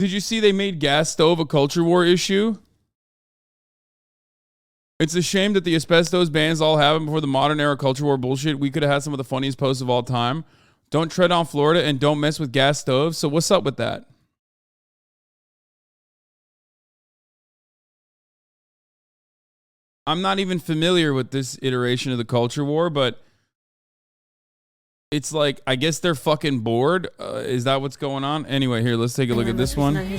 Did you see they made gas stove a culture war issue? It's a shame that the asbestos bans all happened before the modern era culture war bullshit. We could have had some of the funniest posts of all time. Don't tread on Florida and don't mess with gas stoves. So what's up with that? I'm not even familiar with this iteration of the culture war, but it's like, I guess they're fucking bored. Is that what's going on? Anyway, here, let's take a look at this one.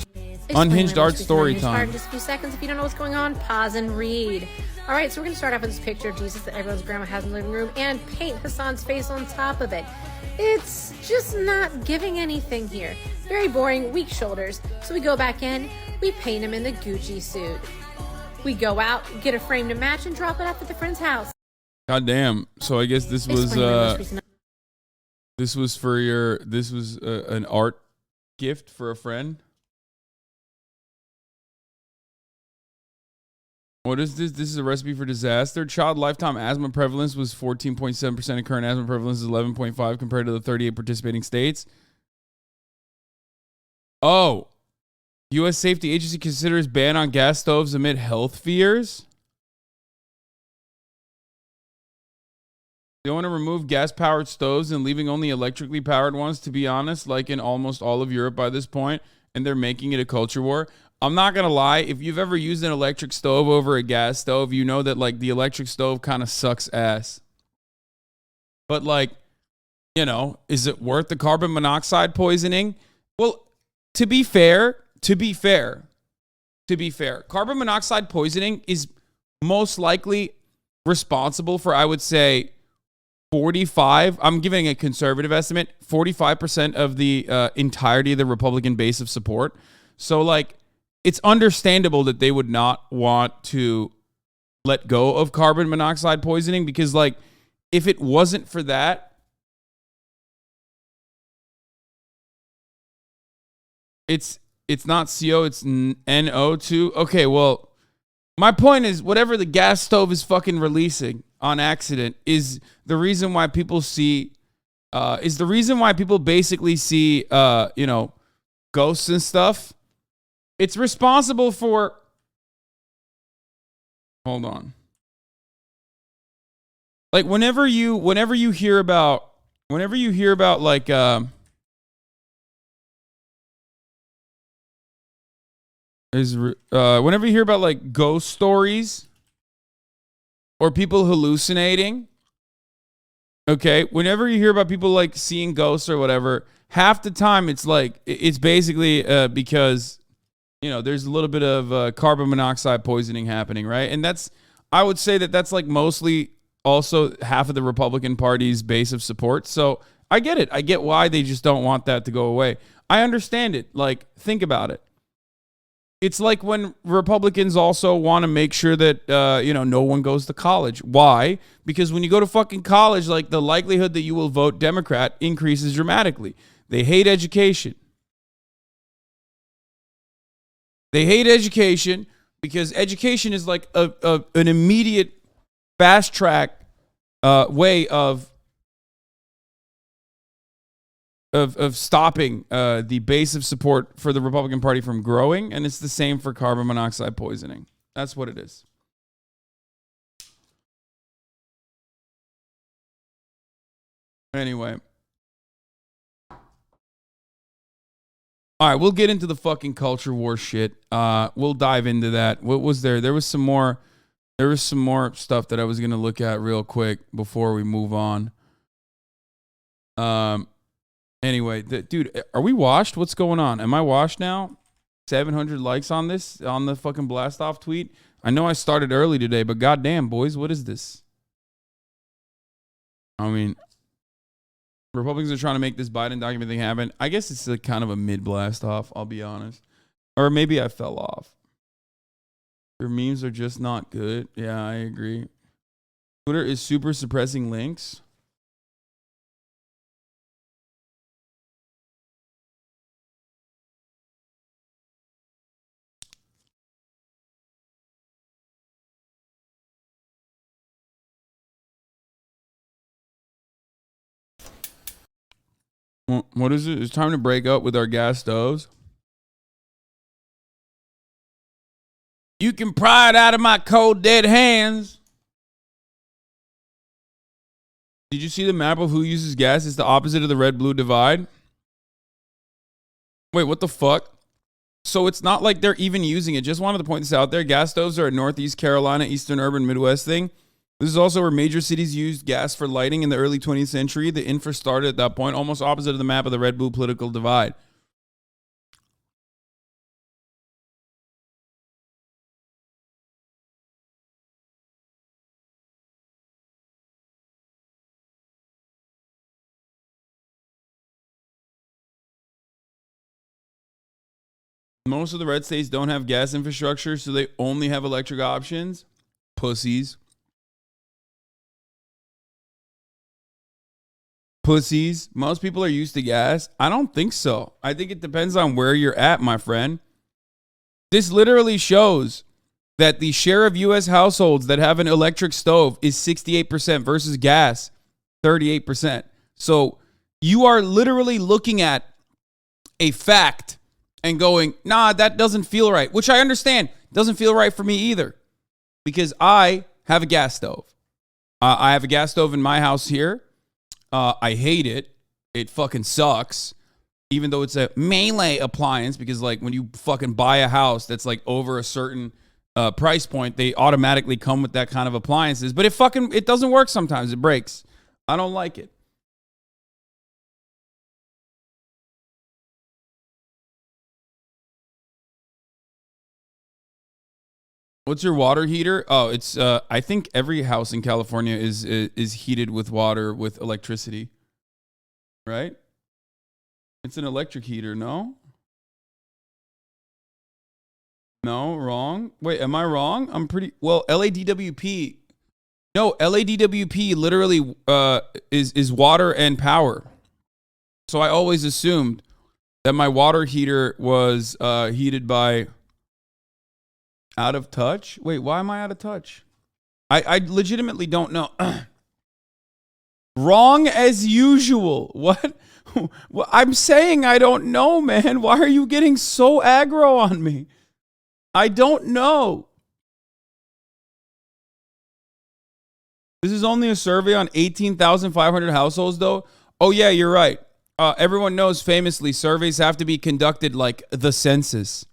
Unhinged art story time. In just a few seconds. If you don't know what's going on, pause and read. All right, so we're going to start off with this picture of Jesus that everyone's grandma has in the living room and paint Hasan's face on top of it. It's just not giving anything here. Very boring, weak shoulders. So we go back in, we paint him in the Gucci suit. We go out, get a frame to match, and drop it off at the friend's house. God damn. So I guess this was for your, this was an art gift for a friend. What is this? This is a recipe for disaster. Child lifetime asthma prevalence was 14.7%, and current asthma prevalence is 11.5 compared to the 38 participating states. Oh, U.S. safety agency considers ban on gas stoves amid health fears. They want to remove gas-powered stoves and leaving only electrically powered ones, to be honest, like in almost all of Europe by this point, and they're making it a culture war. I'm not going to lie. If you've ever used an electric stove over a gas stove, you know that, like, the electric stove kind of sucks ass. But, like, you know, is it worth the carbon monoxide poisoning? Well, to be fair, carbon monoxide poisoning is most likely responsible for, I would say, 45, I'm giving a conservative estimate, 45% of the entirety of the Republican base of support. So, like, it's understandable that they would not want to let go of carbon monoxide poisoning because, like, if it wasn't for that, it's not CO, it's NO2. Okay, well, my point is whatever the gas stove is fucking releasing on accident is the reason why people see, is the reason why people basically see, you know, ghosts and stuff. It's responsible for, hold on. Like whenever you hear about like, whenever you hear about like ghost stories or people hallucinating, okay, whenever you hear about people like seeing ghosts or whatever, half the time it's like, it's basically because, you know, there's a little bit of carbon monoxide poisoning happening, right? And that's, I would say that that's like mostly also half of the Republican Party's base of support. So I get it. I get why they just don't want that to go away. I understand it. Like, think about it. It's like when Republicans also want to make sure that, you know, no one goes to college. Why? Because when you go to fucking college, like the likelihood that you will vote Democrat increases dramatically. They hate education. They hate education because education is like an immediate fast track way of stopping the base of support for the Republican Party from growing, and it's the same for carbon monoxide poisoning. That's what it is. Anyway. All right, we'll get into the fucking culture war shit. We'll dive into that. What was there? There was some more stuff that I was going to look at real quick before we move on. Anyway, dude, are we washed? What's going on? Am I washed now? 700 likes on this, on the fucking blast off tweet. I know I started early today, but goddamn, boys, what is this? I mean, Republicans are trying to make this Biden document thing happen. I guess it's a kind of a mid blast off, I'll be honest. Or maybe I fell off. Your memes are just not good. Yeah, I agree. Twitter is super suppressing links. What is it? It's time to break up with our gas stoves. You can pry it out of my cold, dead hands. Did you see the map of who uses gas? It's the opposite of the red-blue divide. Wait, what the fuck? So it's not like they're even using it. Just wanted to point this out there. Gas stoves are a Northeast Carolina, Eastern Urban Midwest thing. This is also where major cities used gas for lighting in the early 20th century. The infra started at that point, almost opposite of the map of the red-blue political divide. Most of the red states don't have gas infrastructure, so they only have electric options. Pussies. Pussies. Most people are used to gas. I don't think so. I think it depends on where you're at, my friend. This literally shows that the share of U.S. households that have an electric stove is 68% versus gas, 38%. So you are literally looking at a fact and going, nah, that doesn't feel right, which I understand. Doesn't feel right for me either because I have a gas stove. I have a gas stove in my house here. I hate it. It fucking sucks. Even though it's a melee appliance because like when you fucking buy a house that's like over a certain price point, they automatically come with that kind of appliances. But it doesn't work sometimes. It breaks. I don't like it. What's your water heater? Oh, it's I think every house in California is heated with water with electricity. Right? It's an electric heater, no? No, wrong. Wait, am I wrong? I'm pretty well, LADWP. No, LADWP literally is water and power. So I always assumed that my water heater was heated by out of touch? Wait, why am I out of touch? I legitimately don't know. Wrong as usual. What? Well, I'm saying I don't know, man. Why are you getting so aggro on me? I don't know. This is only a survey on 18,500 households, though. Oh, yeah, you're right. Everyone knows famously surveys have to be conducted like the census.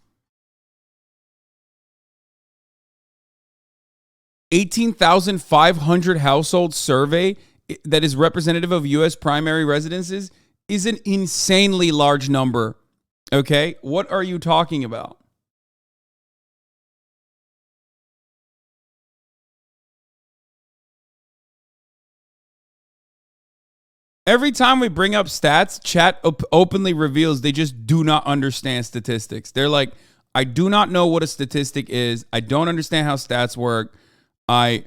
18,500 household survey that is representative of U.S. primary residences is an insanely large number. Okay? What are you talking about? Every time we bring up stats, chat openly reveals they just do not understand statistics. They're like, I do not know what a statistic is. I don't understand how stats work. I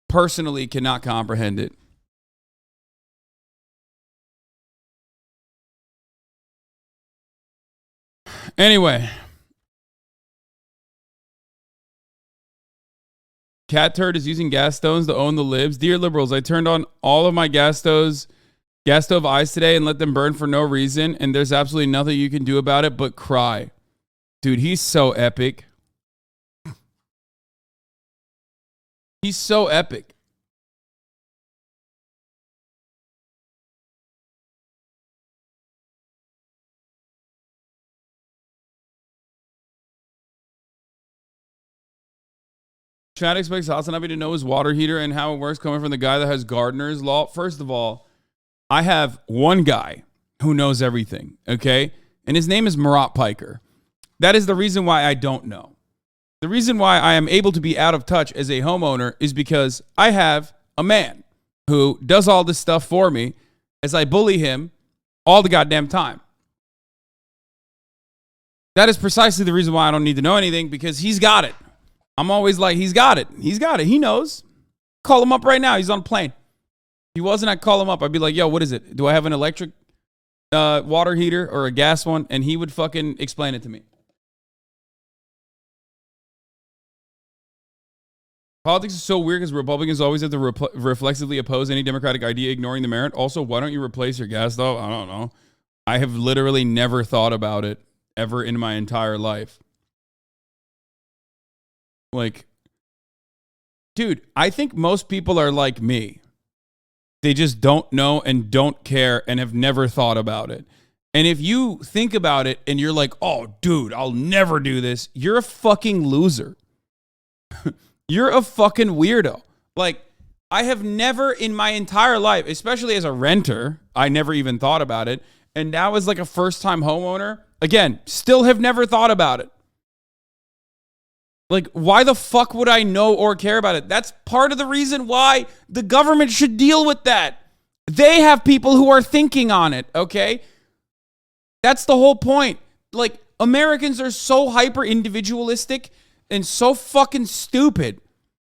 personally cannot comprehend it. Anyway. Cat Turd is using gas stoves to own the libs. Dear liberals, I turned on all of my gas stove eyes today and let them burn for no reason, and there's absolutely nothing you can do about it but cry. Dude, he's so epic. He's so epic. Chad expects Hasanabi to know his water heater and how it works coming from the guy that has gardener's law. First of all, I have one guy who knows everything, okay? And his name is Marat Piker. That is the reason why I don't know. The reason why I am able to be out of touch as a homeowner is because I have a man who does all this stuff for me as I bully him all the goddamn time. That is precisely the reason why I don't need to know anything, because he's got it. I'm always like, he's got it. He's got it. He knows. Call him up right now. He's on a plane. If he wasn't, I'd call him up. I'd be like, yo, what is it? Do I have an electric water heater or a gas one? And he would fucking explain it to me. Politics is so weird because Republicans always have to reflexively oppose any Democratic idea, ignoring the merit. Also, why don't you replace your gas stove? I don't know. I have literally never thought about it ever in my entire life. Like, dude, I think most people are like me. They just don't know and don't care and have never thought about it. And if you think about it and you're like, oh, dude, I'll never do this, you're a fucking loser. You're a fucking weirdo. Like, I have never in my entire life, especially as a renter, I never even thought about it. And now as like a first-time homeowner, again, still have never thought about it. Like, why the fuck would I know or care about it? That's part of the reason why the government should deal with that. They have people who are thinking on it, okay? That's the whole point. Like, Americans are so hyper individualistic and so fucking stupid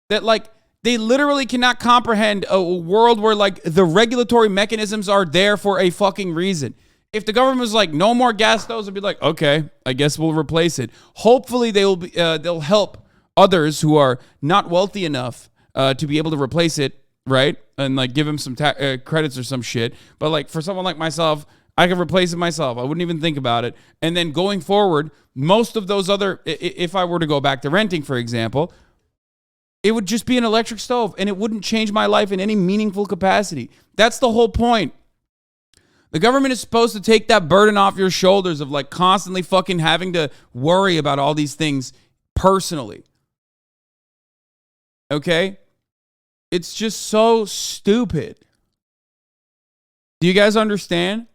that, like, they literally cannot comprehend a world where, like, the regulatory mechanisms are there for a fucking reason. If the government was like, no more gas stoves, I'd be like, okay, I guess we'll replace it. Hopefully they'll help others who are not wealthy enough to be able to replace it, right? And like give them some credits or some shit. But like for someone like myself, I could replace it myself. I wouldn't even think about it. And then going forward, most of those other, if I were to go back to renting, for example, it would just be an electric stove and it wouldn't change my life in any meaningful capacity. That's the whole point. The government is supposed to take that burden off your shoulders of like constantly fucking having to worry about all these things personally. Okay? It's just so stupid. Do you guys understand?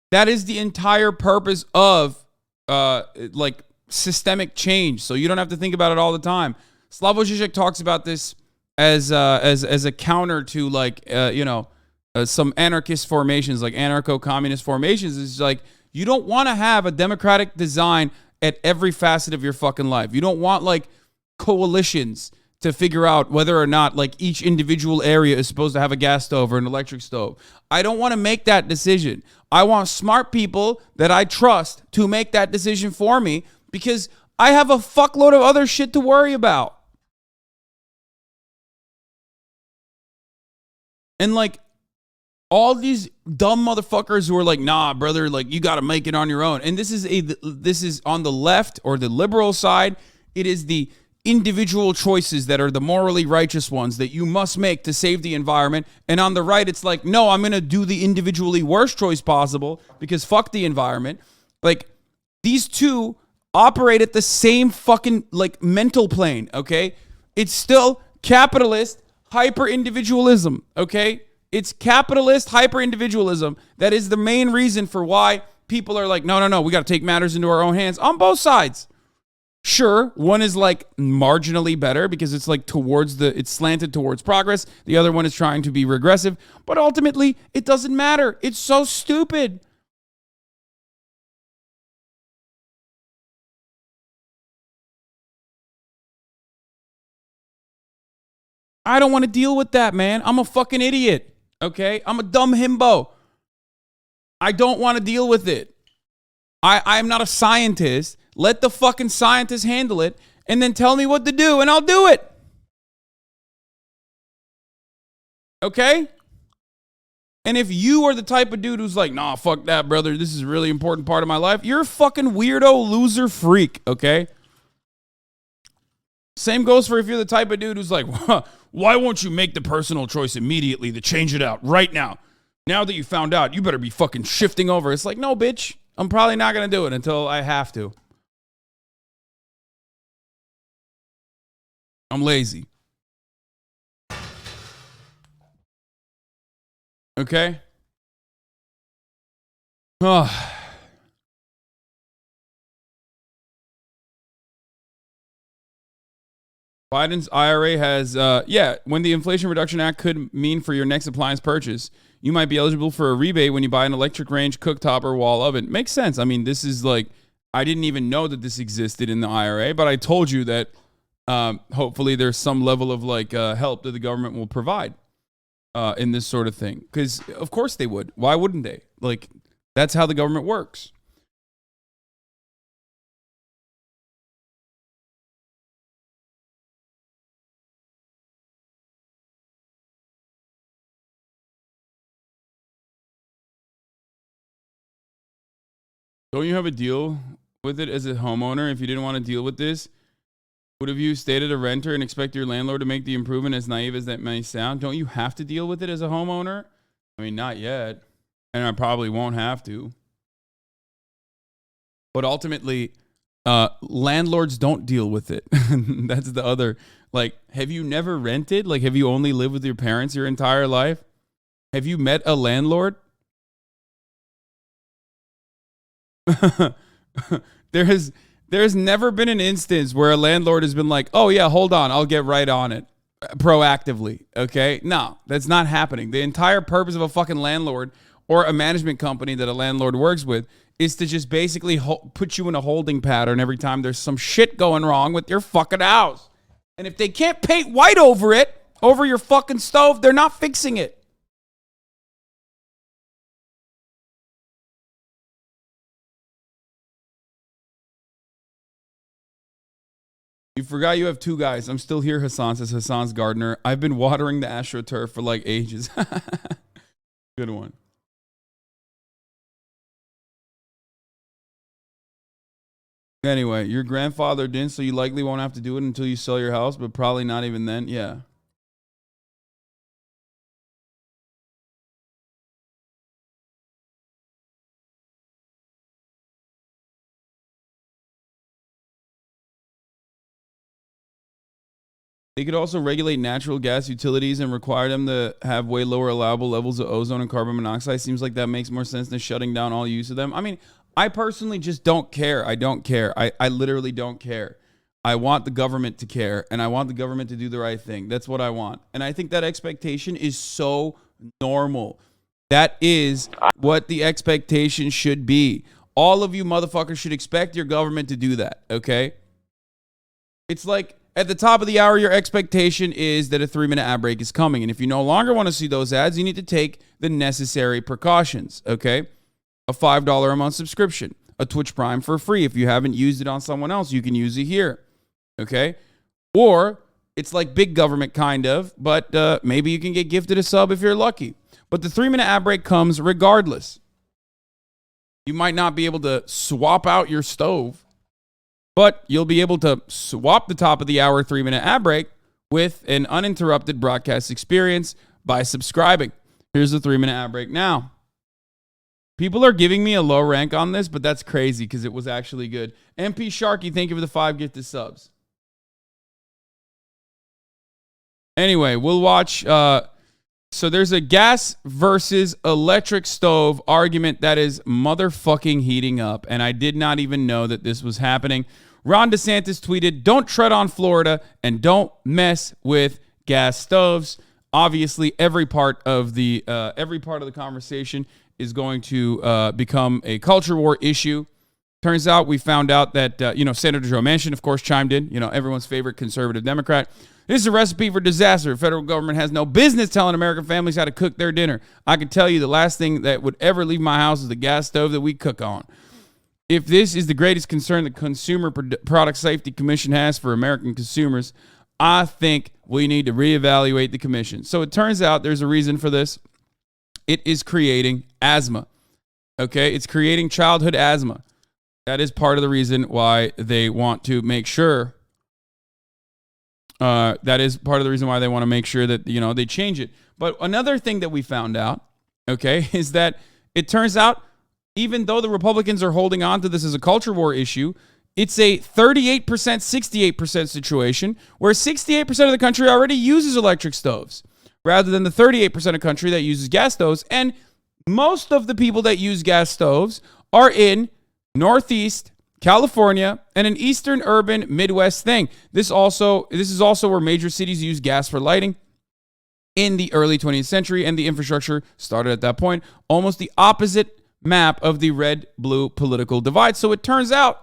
That is the entire purpose of like systemic change. So you don't have to think about it all the time. Slavoj Žižek talks about this as a counter to like some anarchist formations, like anarcho-communist formations. Is like you don't want to have a democratic design at every facet of your fucking life. You don't want like coalitions to figure out whether or not like each individual area is supposed to have a gas stove or an electric stove. I don't want to make that decision. I want smart people that I trust to make that decision for me because I have a fuckload of other shit to worry about. And like all these dumb motherfuckers who are like, nah, brother, like you got to make it on your own. And this is on the left or the liberal side. It is the individual choices that are the morally righteous ones that you must make to save the environment. And on the right, it's like, no, I'm going to do the individually worst choice possible because fuck the environment. Like these two operate at the same fucking like mental plane. Okay. It's still capitalist hyper individualism. Okay. It's capitalist hyper-individualism that is the main reason for why people are like, no, we got to take matters into our own hands on both sides. Sure, one is like marginally better because it's like it's slanted towards progress. The other one is trying to be regressive, but ultimately it doesn't matter. It's so stupid. I don't want to deal with that, man. I'm a fucking idiot. Okay? I'm a dumb himbo. I don't want to deal with it. I'm not a scientist. Let the fucking scientists handle it and then tell me what to do and I'll do it. Okay? And if you are the type of dude who's like, nah, fuck that, brother. This is a really important part of my life. You're a fucking weirdo loser freak. Okay? Same goes for if you're the type of dude who's like, why won't you make the personal choice immediately to change it out right now? Now that you found out, you better be fucking shifting over. It's like, no, bitch. I'm probably not going to do it until I have to. I'm lazy. Okay? Oh. Biden's IRA has, when the Inflation Reduction Act could mean for your next appliance purchase, you might be eligible for a rebate when you buy an electric range, cooktop, or wall oven. Makes sense. I mean, this is like, I didn't even know that this existed in the IRA, but I told you that hopefully there's some level of like help that the government will provide in this sort of thing. Because of course they would. Why wouldn't they? Like, that's how the government works. Don't you have a deal with it as a homeowner if you didn't want to deal with this? Would have you stayed at a renter and expect your landlord to make the improvement, as naive as that may sound? Don't you have to deal with it as a homeowner? I mean, not yet. And I probably won't have to. But ultimately, landlords don't deal with it. That's the other. Like, have you never rented? Like, have you only lived with your parents your entire life? Have you met a landlord? There's never been an instance where a landlord has been like, oh yeah, hold on, I'll get right on it proactively. Okay. No, that's not happening. The entire purpose of a fucking landlord or a management company that a landlord works with is to just basically put you in a holding pattern every time there's some shit going wrong with your fucking house. And if they can't paint white over it, over your fucking stove, they're not fixing it. You forgot you have two guys. I'm still here, Hasan, says Hasan's gardener. I've been watering the AstroTurf for like ages. Good one. Anyway, your grandfather didn't, so you likely won't have to do it until you sell your house, but probably not even then. Yeah. They could also regulate natural gas utilities and require them to have way lower allowable levels of ozone and carbon monoxide. Seems like that makes more sense than shutting down all use of them. I mean, I personally just don't care. I don't care. I literally don't care. I want the government to care, and I want the government to do the right thing. That's what I want. And I think that expectation is so normal. That is what the expectation should be. All of you motherfuckers should expect your government to do that, okay? It's like, at the top of the hour, your expectation is that a 3-minute ad break is coming. And if you no longer want to see those ads, you need to take the necessary precautions, okay? A $5 a month subscription, a Twitch Prime for free. If you haven't used it on someone else, you can use it here, okay? Or it's like big government kind of, but maybe you can get gifted a sub if you're lucky. But the 3-minute ad break comes regardless. You might not be able to swap out your stove, but you'll be able to swap the top of the hour 3-minute ad break with an uninterrupted broadcast experience by subscribing. Here's the 3-minute ad break now. People are giving me a low rank on this, but that's crazy because it was actually good. MP Sharky, thank you for the 5 gifted subs. Anyway, we'll watch. So there's a gas versus electric stove argument that is motherfucking heating up, and I did not even know that this was happening. Ron DeSantis tweeted, "Don't tread on Florida and don't mess with gas stoves." Obviously, every part of the conversation is going to become a culture war issue. Turns out we found out that Senator Joe Manchin, of course, chimed in. Everyone's favorite conservative Democrat. This is a recipe for disaster. The federal government has no business telling American families how to cook their dinner. I can tell you the last thing that would ever leave my house is the gas stove that we cook on. If this is the greatest concern the Consumer Product Safety Commission has for American consumers, I think we need to reevaluate the commission. So it turns out there's a reason for this. It is creating asthma. Okay? It's creating childhood asthma. That is part of the reason why they want to make sure that they change it. But another thing that we found out, okay, is that it turns out even though the Republicans are holding on to this as a culture war issue, it's a 38%, 68% situation where 68% of the country already uses electric stoves rather than the 38% of the country that uses gas stoves. And most of the people that use gas stoves are in Northeast California and an Eastern urban Midwest thing. This is also where major cities use gas for lighting in the early 20th century, and the infrastructure started at that point. Almost the opposite map of the red-blue political divide. So it turns out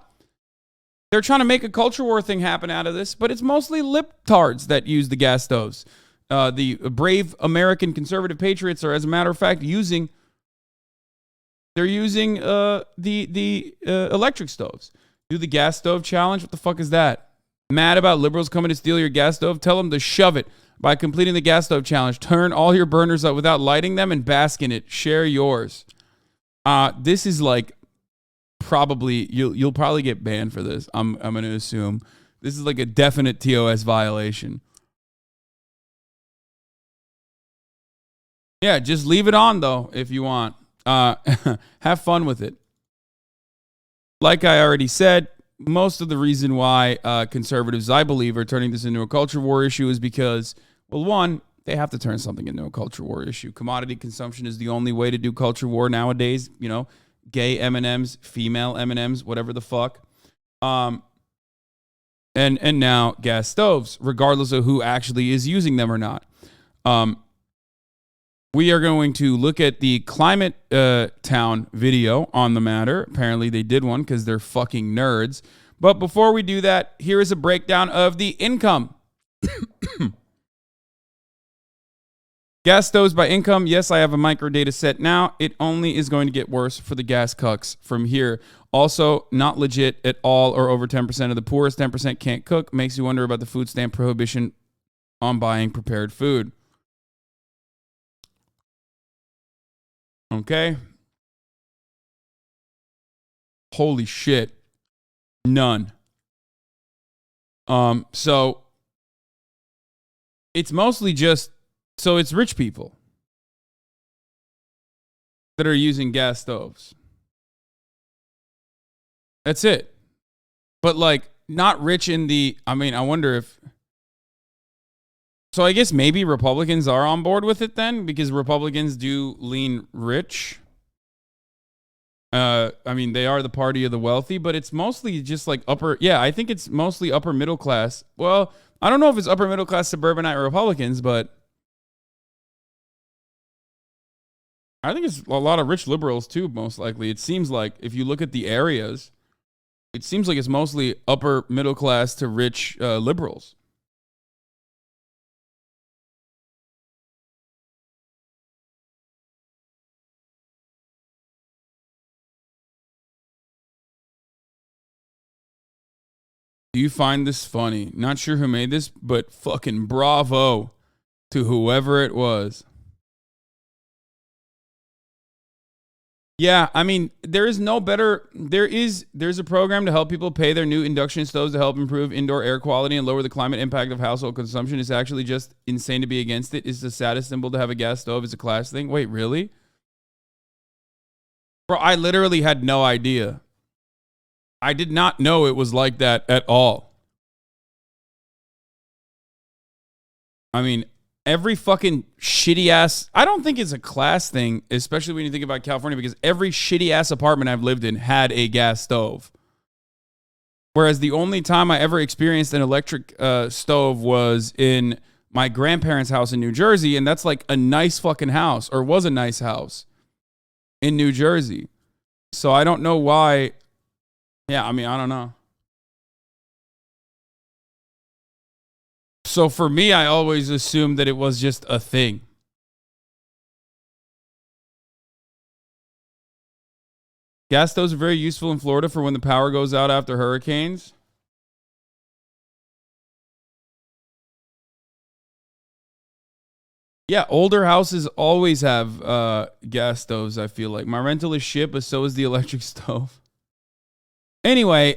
they're trying to make a culture war thing happen out of this, but it's mostly liptards that use the gas stoves. The brave American conservative patriots are, as a matter of fact, using the electric stoves. Do the gas stove challenge? What the fuck is that? Mad about liberals coming to steal your gas stove? Tell them to shove it by completing the gas stove challenge. Turn all your burners up without lighting them and bask in it. Share yours. This is like probably you'll probably get banned for this. I'm going to assume This is like a definite TOS violation. Yeah, just leave it on though if you want. Have fun with it. Like I already said, most of the reason why conservatives, I believe, are turning this into a culture war issue is because, well, one, they have to turn something into a culture war issue. Commodity consumption is the only way to do culture war nowadays. You know, gay M&Ms, female M&Ms, whatever the fuck. And now gas stoves, regardless of who actually is using them or not. We are going to look at the Climate Town video on the matter. Apparently they did one because they're fucking nerds. But before we do that, here is a breakdown of the income. Gas stoves by income. Yes, I have a micro data set now. It only is going to get worse for the gas cucks from here. Also, not legit at all, or over 10% of the poorest 10% can't cook. Makes you wonder about the food stamp prohibition on buying prepared food. Okay. Holy shit. None. So it's mostly just, so it's rich people that are using gas stoves. That's it. But like not rich in the, I mean, I wonder if, so I guess maybe Republicans are on board with it then, because Republicans do lean rich. I mean, they are the party of the wealthy, but it's mostly just like upper, yeah, I think it's mostly upper middle class. Well, I don't know if it's upper middle class suburbanite Republicans, but I think it's a lot of rich liberals too, most likely. It seems like if you look at the areas, it seems like it's mostly upper middle class to rich liberals. Do you find this funny? Not sure who made this, but fucking bravo to whoever it was. Yeah, I mean, there's a program to help people pay their new induction stoves to help improve indoor air quality and lower the climate impact of household consumption. It's actually just insane to be against it. It's the saddest symbol to have a gas stove. It's a class thing. Wait, really? Bro, I literally had no idea. I did not know it was like that at all. I mean, every fucking shitty ass, I don't think it's a class thing, especially when you think about California, because every shitty ass apartment I've lived in had a gas stove. Whereas the only time I ever experienced an electric stove was in my grandparents' house in New Jersey, and that's like a nice fucking house, or was a nice house in New Jersey. So I don't know why. Yeah, I mean, I don't know. So for me, I always assumed that it was just a thing. Gas stoves are very useful in Florida for when the power goes out after hurricanes. Yeah, older houses always have gas stoves, I feel like. My rental is shit, but so is the electric stove. Anyway,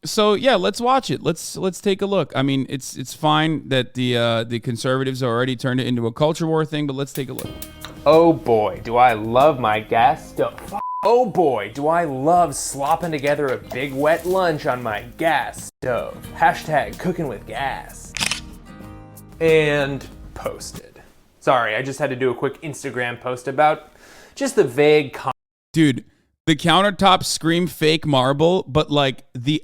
so yeah, let's watch it. Let's take a look. I mean, it's fine that the conservatives already turned it into a culture war thing, but let's take a look. Oh boy, do I love my gas stove. Oh boy, do I love slopping together a big wet lunch on my gas stove. Hashtag cooking with gas. And posted. Sorry, I just had to do a quick Instagram post about just the vague Dude, the countertops scream fake marble, but like the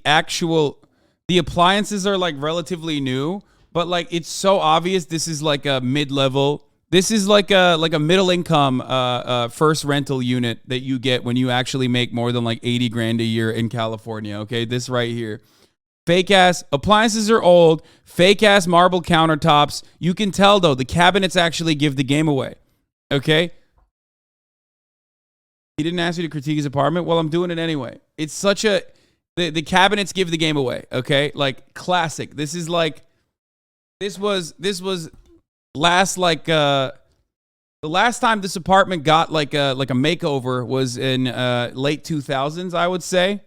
appliances are like relatively new, but like it's so obvious this is like a mid-level. This is like a middle income first rental unit that you get when you actually make more than like 80 grand a year in California. Okay, this right here. Fake ass appliances are old, fake ass marble countertops. You can tell though, the cabinets actually give the game away. Okay? He didn't ask you to critique his apartment. Well, I'm doing it anyway. It's such a the cabinets give the game away. Okay, like classic. This is like this was last like the last time this apartment got like a makeover was in late 2000s, I would say.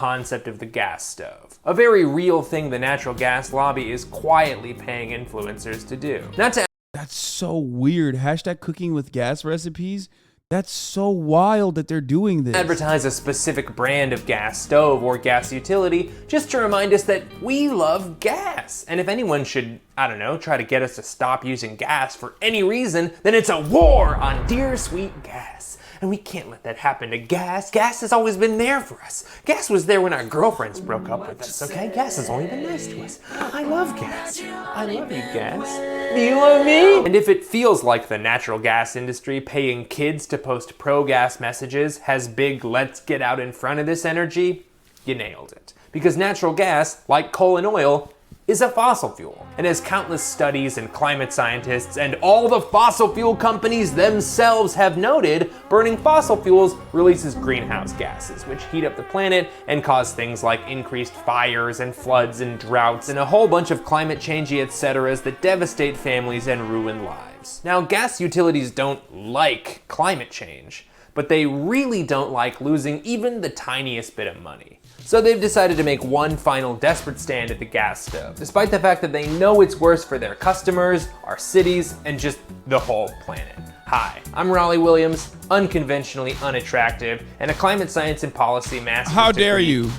concept of the gas stove. A very real thing the natural gas lobby is quietly paying influencers to do. Not to That's so weird. Hashtag cooking with gas recipes. That's so wild that they're doing this. advertise a specific brand of gas stove or gas utility just to remind us that we love gas. And if anyone should, I don't know, try to get us to stop using gas for any reason, then it's a war on dear sweet gas. And we can't let that happen to gas. Gas has always been there for us. Gas was there when our girlfriends broke up with us, okay? Gas has only been nice to us. I love gas. I love you, gas. Do you love me? And if it feels like the natural gas industry paying kids to post pro-gas messages has big let's get out in front of this energy, you nailed it. Because natural gas, like coal and oil, is a fossil fuel. And as countless studies and climate scientists and all the fossil fuel companies themselves have noted, burning fossil fuels releases greenhouse gases, which heat up the planet and cause things like increased fires and floods and droughts and a whole bunch of climate changey etceteras that devastate families and ruin lives. Now, gas utilities don't like climate change, but they really don't like losing even the tiniest bit of money. So they've decided to make one final desperate stand at the gas stove, despite the fact that they know it's worse for their customers, our cities, and just the whole planet. Hi, I'm Raleigh Williams, unconventionally unattractive, and a climate science and policy master's How dare degree you?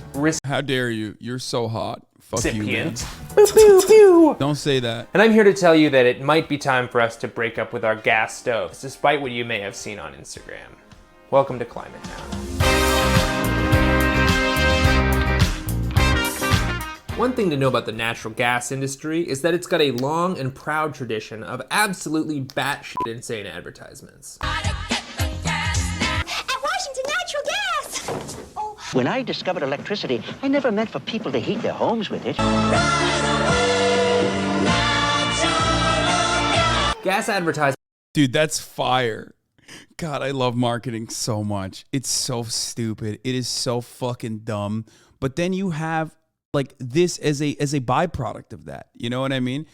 How dare you? You're so hot. Fuck you, man. recipient. Pew, pew, pew. Don't say that. And I'm here to tell you that it might be time for us to break up with our gas stoves, despite what you may have seen on Instagram. Welcome to Climate Town. One thing to know about the natural gas industry is that it's got a long and proud tradition of absolutely batshit insane advertisements. At Washington Natural Gas! Oh. When I discovered electricity, I never meant for people to heat their homes with it. Gas advertisements Dude, that's fire. God, I love marketing so much. It's so stupid. It is so fucking dumb. But then you have like this as a byproduct of that. You know what I mean?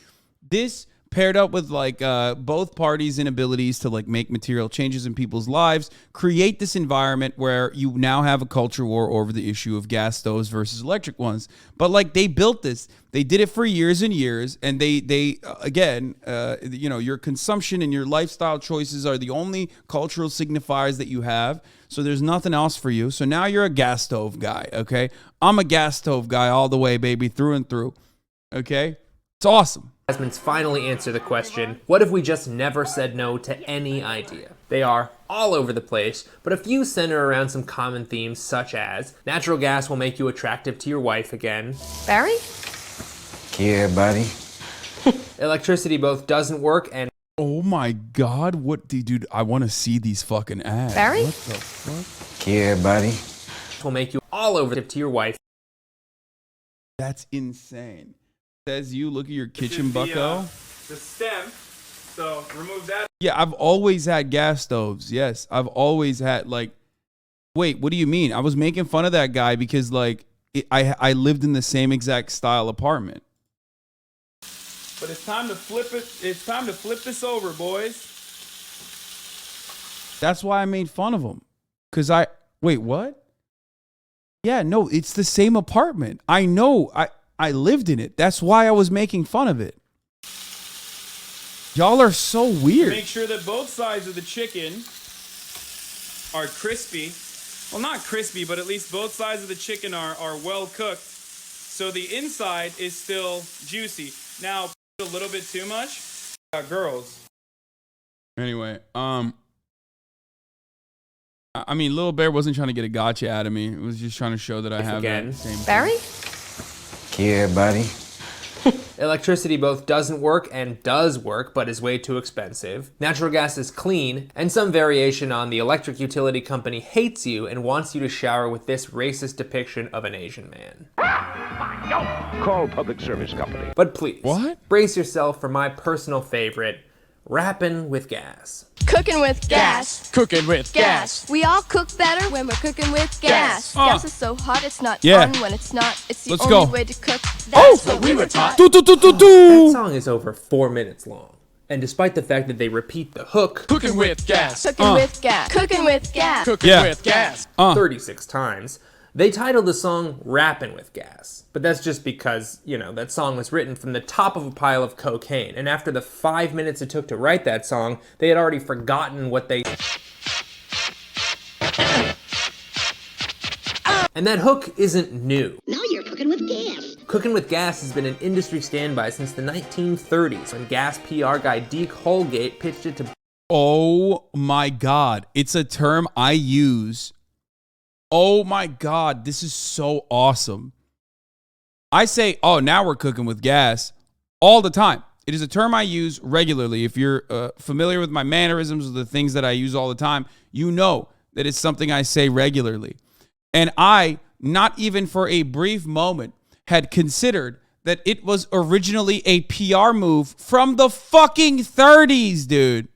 This paired up with like both parties' inabilities to like make material changes in people's lives, create this environment where you now have a culture war over the issue of gas stoves versus electric ones. But like they built this, they did it for years and years, and they again, you know, your consumption and your lifestyle choices are the only cultural signifiers that you have. So there's nothing else for you. So now you're a gas stove guy, okay? I'm a gas stove guy all the way, baby, through and through, okay? It's awesome. finally answer the question, what if we just never said no to any idea? They are all over the place, but a few center around some common themes such as natural gas will make you attractive to your wife again. Barry? Yeah, buddy. Electricity both doesn't work and Oh my God, what, dude, I want to see these fucking ads. Barry? What the fuck? Yeah, buddy. will make you all over to your wife. That's insane. Says you, look at your kitchen, bucko. The stem, so remove that. Yeah, I've always had gas stoves. Yes, I've always had like, wait, what do you mean? I was making fun of that guy because like I lived in the same exact style apartment. But it's time to flip it. It's time to flip this over, boys. That's why I made fun of him. Cause wait, what? Yeah, no, it's the same apartment. I know. I lived in it. That's why I was making fun of it. Y'all are so weird. Make sure that both sides of the chicken are crispy. Well, not crispy, but at least both sides of the chicken are well cooked. So the inside is still juicy. Now, a little bit too much. Girls. Anyway, I mean, Lil Bear wasn't trying to get a gotcha out of me. It was just trying to show that I have Again. that same. Barry? Yeah, buddy. Electricity both doesn't work and does work, but is way too expensive. Natural gas is clean, and some variation on the electric utility company hates you and wants you to shower with this racist depiction of an Asian man. Call public service company. But please, What? brace yourself for my personal favorite, rapping with gas. Cooking with gas. Cooking with gas. We all cook better when we're cooking with gas. Gas is so hot it's not Yeah. fun when it's not. It's the Let's only go. way to cook. That's what we were taught. That song is over 4 minutes long, and despite the fact that they repeat the hook Cooking with gas. Cooking with gas. Cooking with gas. Cooking Yeah. with gas. 36 times, They titled the song Rappin' with Gas, but that's just because, you know, that song was written from the top of a pile of cocaine, and after the 5 minutes it took to write that song, they had already forgotten what they... And that hook isn't new. Now you're cooking with gas. Cooking with gas has been an industry standby since the 1930s, when gas PR guy Deke Holgate pitched it to... Oh my God. It's a term I use. Oh my God. This is so awesome. I say, oh, now we're cooking with gas all the time. It is a term I use regularly. If you're familiar with my mannerisms or the things that I use all the time, you know that it's something I say regularly. And I, not even for a brief moment, had considered that it was originally a PR move from the fucking 30s, dude.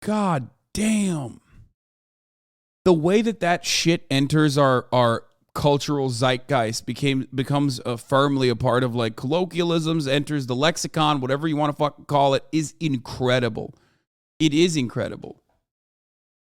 God damn. The way that shit enters our cultural zeitgeist becomes firmly a part of like colloquialisms, enters the lexicon, whatever you want to fucking call it, is incredible. It is incredible.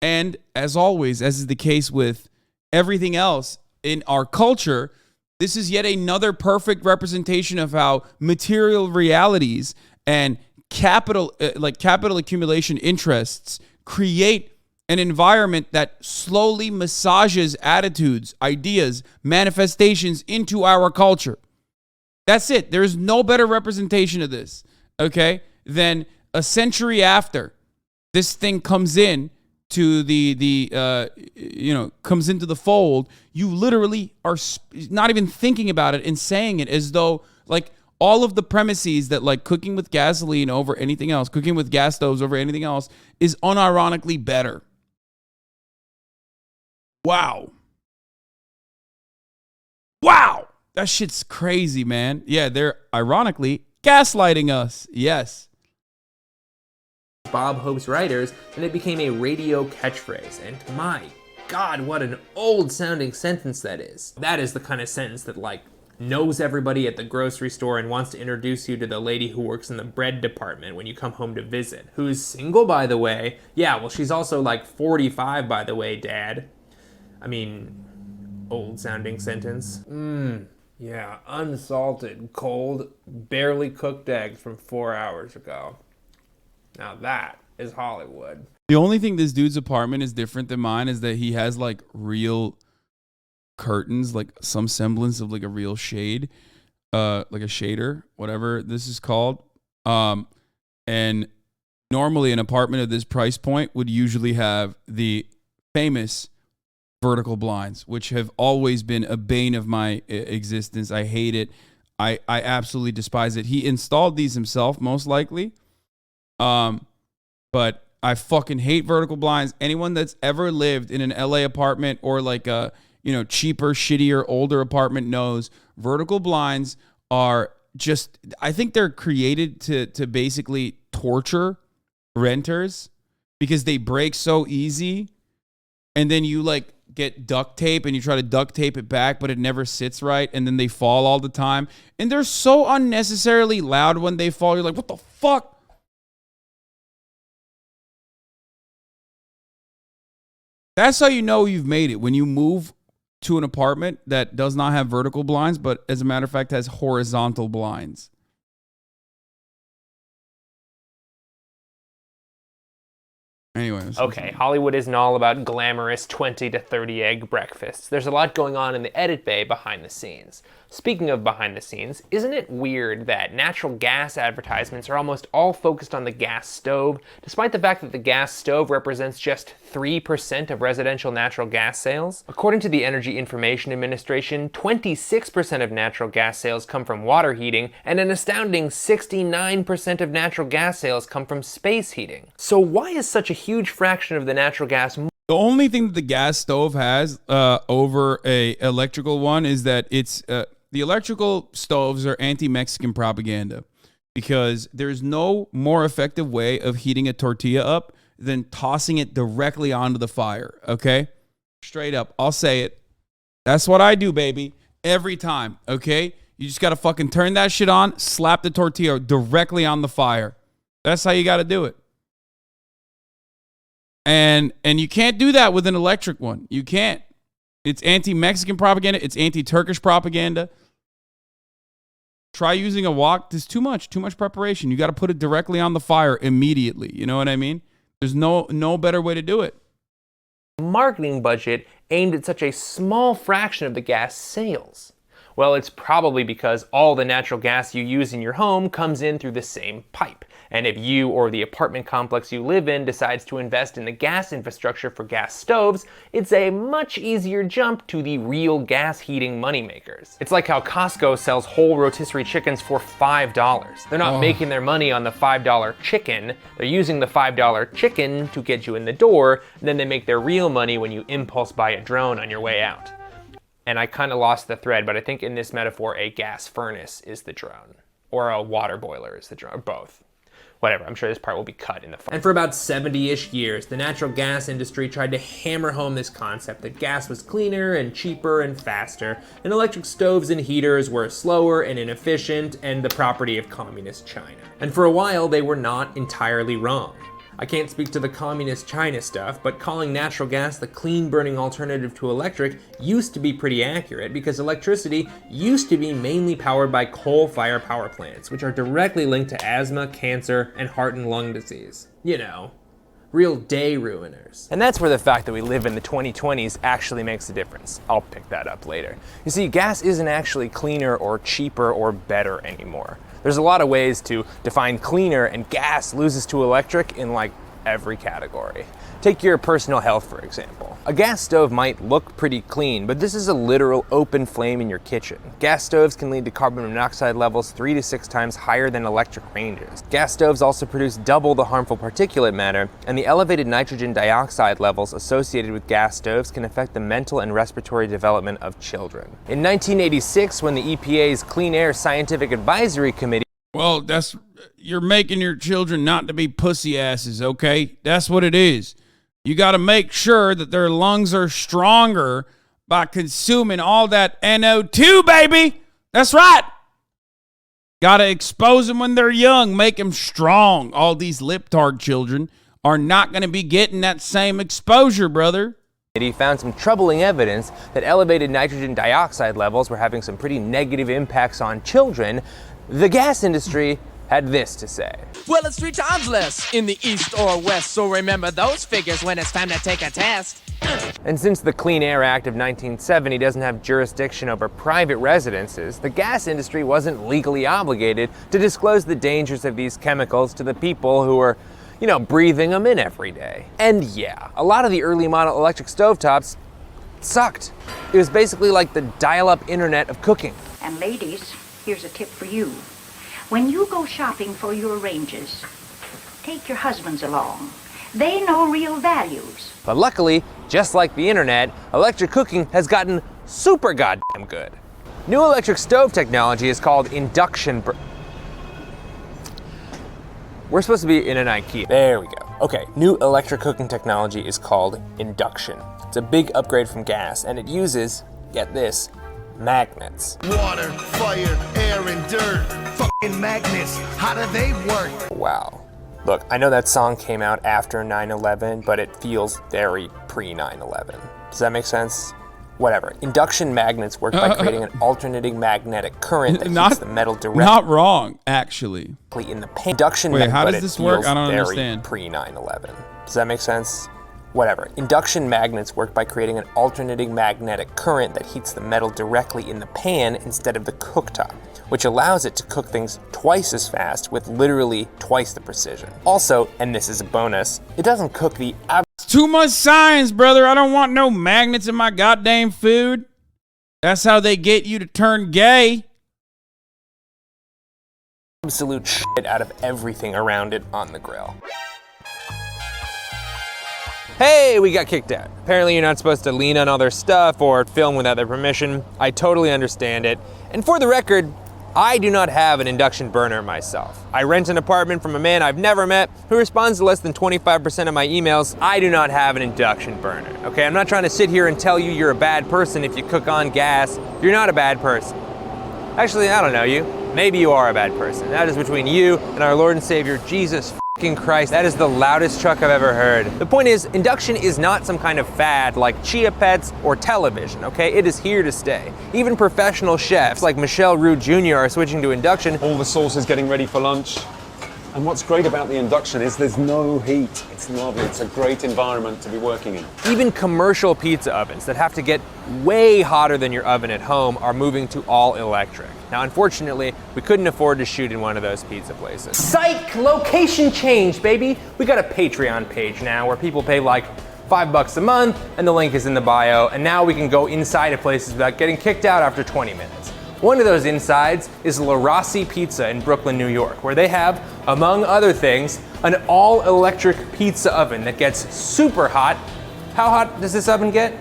And as always, as is the case with everything else in our culture, this is yet another perfect representation of how material realities and capital accumulation interests create an environment that slowly massages attitudes, ideas, manifestations into our culture. That's it. There's no better representation of this, okay, than a century after this thing comes in to comes into the fold. You literally are not even thinking about it and saying it as though like all of the premises that like cooking with gasoline over anything else, cooking with gas stoves over anything else is unironically better. Wow. That shit's crazy, man. Yeah, they're ironically gaslighting us. Yes. Bob Hope's writers, and it became a radio catchphrase. And my God, what an old sounding sentence that is. That is the kind of sentence that like knows everybody at the grocery store and wants to introduce you to the lady who works in the bread department when you come home to visit, who's single, by the way. Yeah, well, she's also like 45, by the way, Dad. I mean, old sounding sentence. Yeah, unsalted, cold, barely cooked eggs from 4 hours ago. Now that is Hollywood. The only thing this dude's apartment is different than mine is that he has like real curtains, like some semblance of like a real shade, like a shader, whatever this is called. And normally an apartment of this price point would usually have the famous vertical blinds, which have always been a bane of my existence. I hate it. I absolutely despise it. He installed these himself, most likely. But I fucking hate vertical blinds. Anyone that's ever lived in an LA apartment or like a, cheaper, shittier, older apartment knows vertical blinds are just, I think they're created to basically torture renters because they break so easy. And then you like get duct tape and you try to duct tape it back, but it never sits right. And then they fall all the time. And they're so unnecessarily loud when they fall. You're like, what the fuck? That's how you know you've made it. When you move to an apartment that does not have vertical blinds, but as a matter of fact has horizontal blinds. Anyways. Okay, Hollywood isn't all about glamorous 20 to 30 egg breakfasts. There's a lot going on in the edit bay behind the scenes. Speaking of behind the scenes, isn't it weird that natural gas advertisements are almost all focused on the gas stove, despite the fact that the gas stove represents just 3% of residential natural gas sales? According to the Energy Information Administration, 26% of natural gas sales come from water heating, and an astounding 69% of natural gas sales come from space heating. So why is such a huge fraction of the natural gas the only thing that the gas stove has over a electrical one is that it's the electrical stoves are anti-Mexican propaganda because there's no more effective way of heating a tortilla up than tossing it directly onto the fire, okay? Straight up, I'll say it. That's what I do, baby, every time, okay? You just got to fucking turn that shit on, slap the tortilla directly on the fire. That's how you got to do it. And you can't do that with an electric one. You can't. It's anti-Mexican propaganda. It's anti-Turkish propaganda. Try using a wok. There's too much preparation. You got to put it directly on the fire immediately. You know what I mean? There's no better way to do it. Marketing budget aimed at such a small fraction of the gas sales? Well, it's probably because all the natural gas you use in your home comes in through the same pipe. And if you or the apartment complex you live in decides to invest in the gas infrastructure for gas stoves, it's a much easier jump to the real gas heating moneymakers. It's like how Costco sells whole rotisserie chickens for $5. They're not making their money on the $5 chicken. They're using the $5 chicken to get you in the door, and then they make their real money when you impulse buy a drone on your way out. And I kind of lost the thread, but I think in this metaphor, a gas furnace is the drone, or a water boiler is the drone, or both. Whatever, I'm sure this part will be cut in the file. And for about 70-ish years, the natural gas industry tried to hammer home this concept that gas was cleaner and cheaper and faster, and electric stoves and heaters were slower and inefficient and the property of communist China. And for a while, they were not entirely wrong. I can't speak to the communist China stuff, but calling natural gas the clean-burning alternative to electric used to be pretty accurate because electricity used to be mainly powered by coal-fired power plants, which are directly linked to asthma, cancer, and heart and lung disease. You know, real day ruiners. And that's where the fact that we live in the 2020s actually makes a difference. I'll pick that up later. You see, gas isn't actually cleaner or cheaper or better anymore. There's a lot of ways to define cleaner, and gas loses to electric in like every category. Take your personal health, for example. A gas stove might look pretty clean, but this is a literal open flame in your kitchen. Gas stoves can lead to carbon monoxide levels 3 to 6 times higher than electric ranges. Gas stoves also produce double the harmful particulate matter, and the elevated nitrogen dioxide levels associated with gas stoves can affect the mental and respiratory development of children. In 1986, when the EPA's Clean Air Scientific Advisory Committee Well, you're making your children not to be pussy asses, okay? That's what it is. You got to make sure that their lungs are stronger by consuming all that NO2, baby. That's right. Got to expose them when they're young, make them strong. All these lip-tard children are not going to be getting that same exposure, brother. He found some troubling evidence that elevated nitrogen dioxide levels were having some pretty negative impacts on children. The gas industry had this to say. Well, it's 3 times less in the east or west, so remember those figures when it's time to take a test. And since the Clean Air Act of 1970 doesn't have jurisdiction over private residences, the gas industry wasn't legally obligated to disclose the dangers of these chemicals to the people who were, breathing them in every day. And yeah, a lot of the early model electric stovetops sucked. It was basically like the dial-up internet of cooking. And ladies, here's a tip for you. When you go shopping for your ranges, take your husbands along. They know real values. But luckily, just like the internet, electric cooking has gotten super goddamn good. New electric stove technology is called induction. We're supposed to be in an IKEA. There we go. Okay, new electric cooking technology is called induction. It's a big upgrade from gas, and it uses, get this, magnets. Water, fire, air, and dirt. Fucking magnets. How do they work? Wow. Look, I know that song came out after 9/11, but it feels very pre-9/11. Does that make sense? Whatever. Induction magnets work by creating an alternating magnetic current that heats the metal directly. Not wrong, actually. In the pan. Induction. Wait, how does this work? I don't understand. Pre-9/11. Does that make sense? Whatever. Induction magnets work by creating an alternating magnetic current that heats the metal directly in the pan instead of the cooktop, which allows it to cook things twice as fast with literally twice the precision. Also, and this is a bonus, it doesn't cook the too much science, brother. I don't want no magnets in my goddamn food. That's how they get you to turn gay. Absolute shit out of everything around it on the grill. Hey, we got kicked out. Apparently you're not supposed to lean on other stuff or film without their permission. I totally understand it. And for the record, I do not have an induction burner myself. I rent an apartment from a man I've never met who responds to less than 25% of my emails. I do not have an induction burner, okay? I'm not trying to sit here and tell you you're a bad person if you cook on gas. You're not a bad person. Actually, I don't know you. Maybe you are a bad person. That is between you and our Lord and Savior, Jesus Christ, that is the loudest truck I've ever heard. The point is, induction is not some kind of fad like Chia Pets or television, okay? It is here to stay. Even professional chefs like Michelle Roux Jr. are switching to induction. All the sauces getting ready for lunch. And what's great about the induction is there's no heat. It's lovely. It's a great environment to be working in. Even commercial pizza ovens that have to get way hotter than your oven at home are moving to all electric. Now, unfortunately, we couldn't afford to shoot in one of those pizza places. Psych! Location change, baby! We got a Patreon page now where people pay like $5 a month, and the link is in the bio, and now we can go inside of places without getting kicked out after 20 minutes. One of those insides is La Rossi Pizza in Brooklyn, New York, where they have, among other things, an all-electric pizza oven that gets super hot. How hot does this oven get?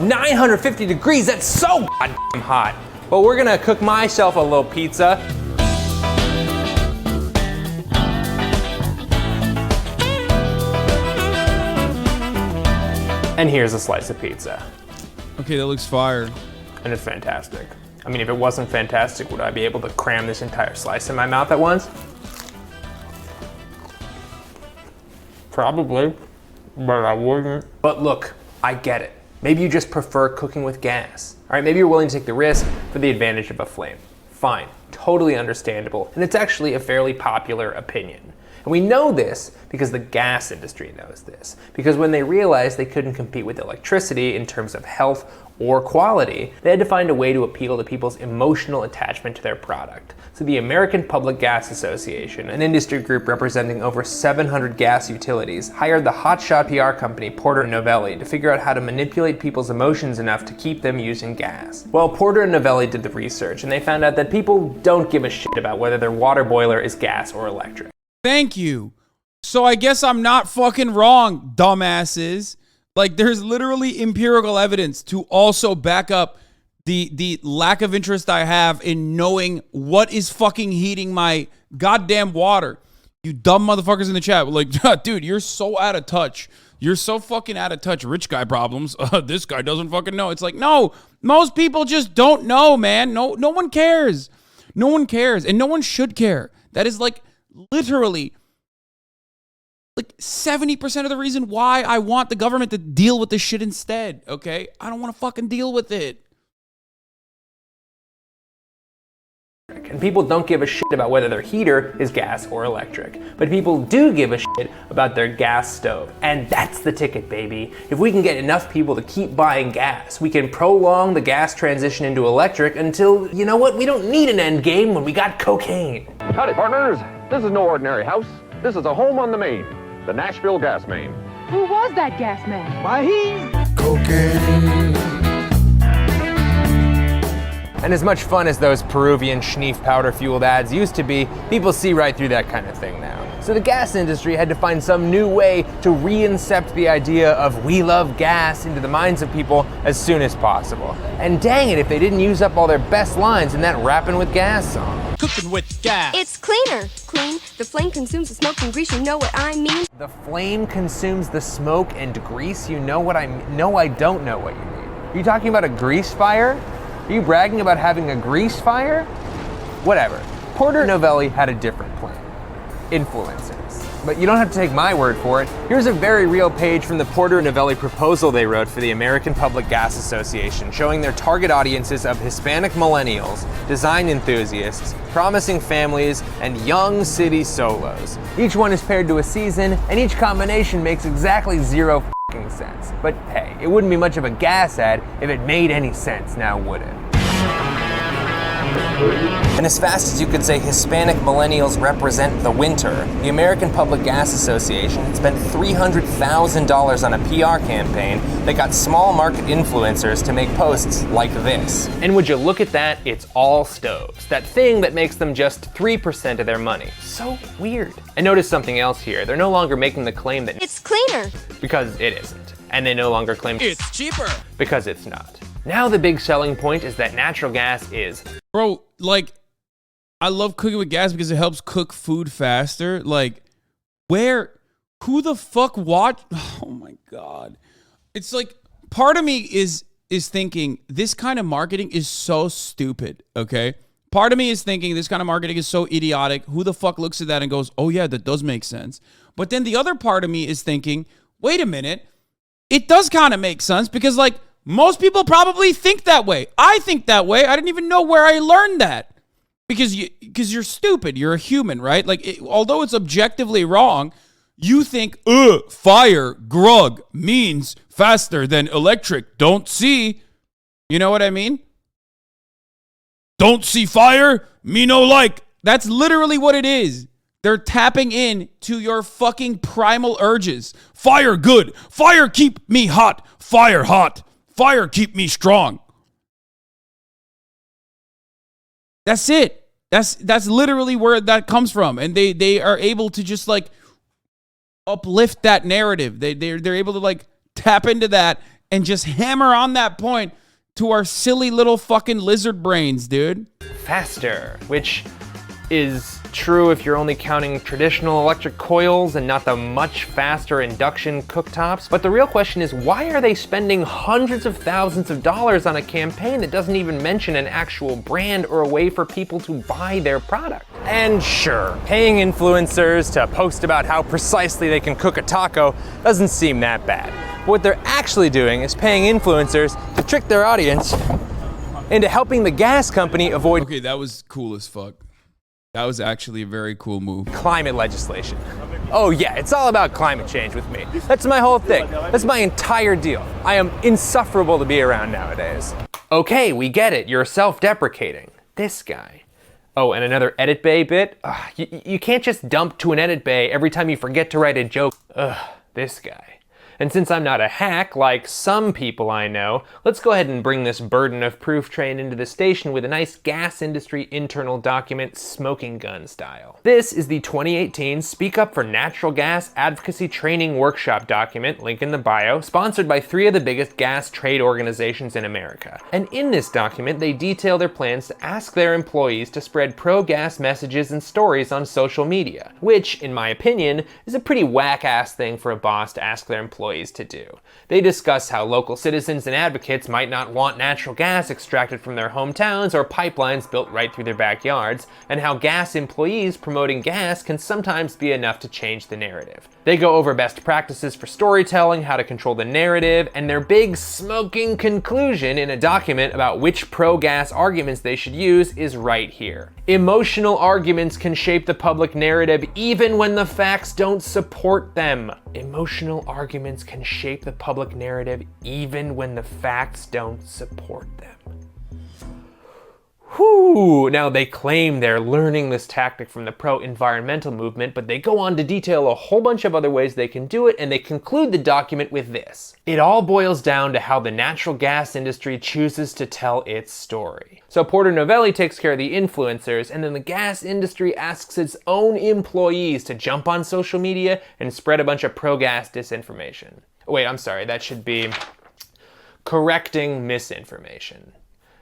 950 degrees, that's so goddamn hot. But we're gonna cook myself a little pizza. And here's a slice of pizza. Okay, that looks fire. And it's fantastic. I mean, if it wasn't fantastic, would I be able to cram this entire slice in my mouth at once? Probably, but I wouldn't. But look, I get it. Maybe you just prefer cooking with gas. All right, maybe you're willing to take the risk for the advantage of a flame. Fine, totally understandable. And it's actually a fairly popular opinion. And we know this because the gas industry knows this. Because when they realized they couldn't compete with electricity in terms of health or quality, they had to find a way to appeal to people's emotional attachment to their product. So the American Public Gas Association, an industry group representing over 700 gas utilities, hired the hotshot PR company Porter & Novelli to figure out how to manipulate people's emotions enough to keep them using gas. Well, Porter & Novelli did the research, and they found out that people don't give a shit about whether their water boiler is gas or electric. Thank you. So I guess I'm not fucking wrong, dumbasses. Like, there's literally empirical evidence to also back up the lack of interest I have in knowing what is fucking heating my goddamn water. You dumb motherfuckers in the chat. Like, dude, you're so out of touch. You're so fucking out of touch. Rich guy problems. This guy doesn't fucking know. It's like, no, most people just don't know, man. No one cares. No one cares. And no one should care. That is like literally like 70% of the reason why I want the government to deal with this shit instead, okay? I don't want to fucking deal with it. And people don't give a shit about whether their heater is gas or electric. But people do give a shit about their gas stove. And that's the ticket, baby. If we can get enough people to keep buying gas, we can prolong the gas transition into electric until, you know what, we don't need an end game when we got cocaine. Howdy, partners. This is no ordinary house. This is a home on the main, the Nashville gas main. Who was that gas man? Why, he's cocaine. And as much fun as those Peruvian schneef powder-fueled ads used to be, people see right through that kind of thing now. So the gas industry had to find some new way to re-incept the idea of "we love gas" into the minds of people as soon as possible. And dang it if they didn't use up all their best lines in that Rappin' with Gas song. Cooking with gas. It's cleaner. Clean. The flame consumes the smoke and grease. You know what I mean? The flame consumes the smoke and grease? You know what I mean? No, I don't know what you mean. Are you talking about a grease fire? Are you bragging about having a grease fire? Whatever. Porter Novelli had a different plan. Influencers. But you don't have to take my word for it. Here's a very real page from the Porter Novelli proposal they wrote for the American Public Gas Association, showing their target audiences of Hispanic millennials, design enthusiasts, promising families, and young city solos. Each one is paired to a season, and each combination makes exactly zero f***ing sense. But hey, it wouldn't be much of a gas ad if it made any sense, now would it? And as fast as you could say Hispanic millennials represent the winter, the American Public Gas Association had spent $300,000 on a PR campaign that got small market influencers to make posts like this. And would you look at that, it's all stoves. That thing that makes them just 3% of their money. So weird. And notice something else here. They're no longer making the claim that it's cleaner. Because it isn't. And they no longer claim it's cheaper. Because it's not. Now the big selling point is that natural gas is... Bro, like, I love cooking with gas because it helps cook food faster. Like, who the fuck watch? Oh my God. It's like, part of me is thinking this kind of marketing is so stupid, okay? Part of me is thinking this kind of marketing is so idiotic. Who the fuck looks at that and goes, oh yeah, that does make sense. But then the other part of me is thinking, wait a minute, it does kind of make sense because like most people probably think that way. I think that way. I didn't even know where I learned that because you're stupid. You're a human, right? Like although it's objectively wrong, you think, fire, grug means faster than electric. Don't see. You know what I mean? Don't see fire, me no like. That's literally what it is. They're tapping in to your fucking primal urges. Fire good. Fire keep me hot. Fire hot. Fire keep me strong. That's it. That's literally where that comes from. And they are able to just like uplift that narrative. They're able to like tap into that and just hammer on that point to our silly little fucking lizard brains, dude. Faster, which is true if you're only counting traditional electric coils and not the much faster induction cooktops. But the real question is, why are they spending hundreds of thousands of dollars on a campaign that doesn't even mention an actual brand or a way for people to buy their product? And sure, paying influencers to post about how precisely they can cook a taco doesn't seem that bad. But what they're actually doing is paying influencers to trick their audience into helping the gas company avoid— Okay, that was cool as fuck. That was actually a very cool move. Climate legislation. Oh yeah, it's all about climate change with me. That's my whole thing. That's my entire deal. I am insufferable to be around nowadays. Okay, we get it. You're self-deprecating. This guy. Oh, and another edit bay bit? You can't just dump to an edit bay every time you forget to write a joke. Ugh, this guy. And since I'm not a hack like some people I know, let's go ahead and bring this burden of proof train into the station with a nice gas industry internal document, smoking gun style. This is the 2018 Speak Up for Natural Gas Advocacy Training Workshop document, link in the bio, sponsored by 3 of the biggest gas trade organizations in America. And in this document, they detail their plans to ask their employees to spread pro-gas messages and stories on social media, which, in my opinion, is a pretty whack-ass thing for a boss to ask their employees to do. They discuss how local citizens and advocates might not want natural gas extracted from their hometowns or pipelines built right through their backyards, and how gas employees promoting gas can sometimes be enough to change the narrative. They go over best practices for storytelling, how to control the narrative, and their big smoking conclusion in a document about which pro-gas arguments they should use is right here. Emotional arguments can shape the public narrative even when the facts don't support them. Emotional arguments can shape the public narrative even when the facts don't support them. Whew. Now they claim they're learning this tactic from the pro-environmental movement, but they go on to detail a whole bunch of other ways they can do it, and they conclude the document with this. It all boils down to how the natural gas industry chooses to tell its story. So Porter Novelli takes care of the influencers, and then the gas industry asks its own employees to jump on social media and spread a bunch of pro-gas disinformation. Wait, I'm sorry, that should be correcting misinformation.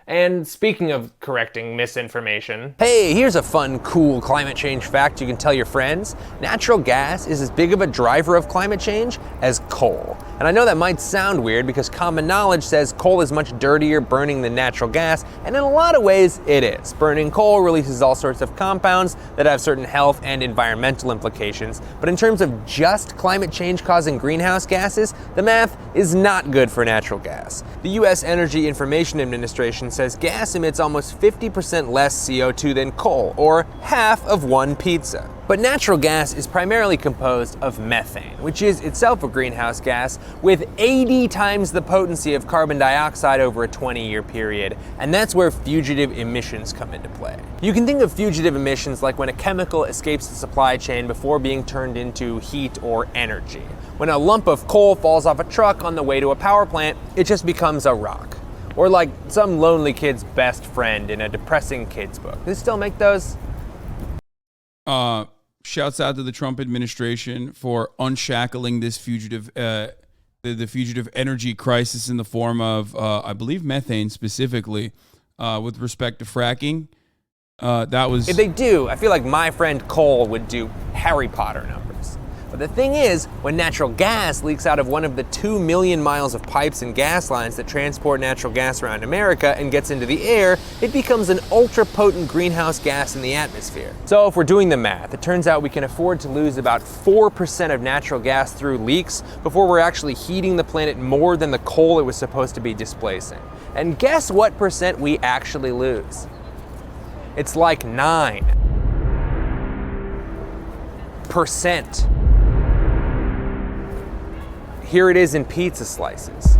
And speaking of correcting misinformation, hey, here's a fun, cool climate change fact you can tell your friends. Natural gas is as big of a driver of climate change as coal. And I know that might sound weird because common knowledge says coal is much dirtier burning than natural gas, and in a lot of ways it is. Burning coal releases all sorts of compounds that have certain health and environmental implications, but in terms of just climate change causing greenhouse gases, the math is not good for natural gas. The U.S. Energy Information Administration says gas emits almost 50% less CO2 than coal, or half of one pizza. But natural gas is primarily composed of methane, which is itself a greenhouse gas with 80 times the potency of carbon dioxide over a 20-year period, and that's where fugitive emissions come into play. You can think of fugitive emissions like when a chemical escapes the supply chain before being turned into heat or energy. When a lump of coal falls off a truck on the way to a power plant, it just becomes a rock. Or like some lonely kid's best friend in a depressing kid's book. Do they still make those? Shouts out to the Trump administration for unshackling this fugitive, the fugitive energy crisis in the form of, I believe, methane specifically, with respect to fracking. That was. If they do, I feel like my friend Cole would do Harry Potter numbers. But the thing is, when natural gas leaks out of one of the 2 million miles of pipes and gas lines that transport natural gas around America and gets into the air, it becomes an ultra-potent greenhouse gas in the atmosphere. So if we're doing the math, it turns out we can afford to lose about 4% of natural gas through leaks before we're actually heating the planet more than the coal it was supposed to be displacing. And guess what percent we actually lose? It's like 9%. Here it is in pizza slices.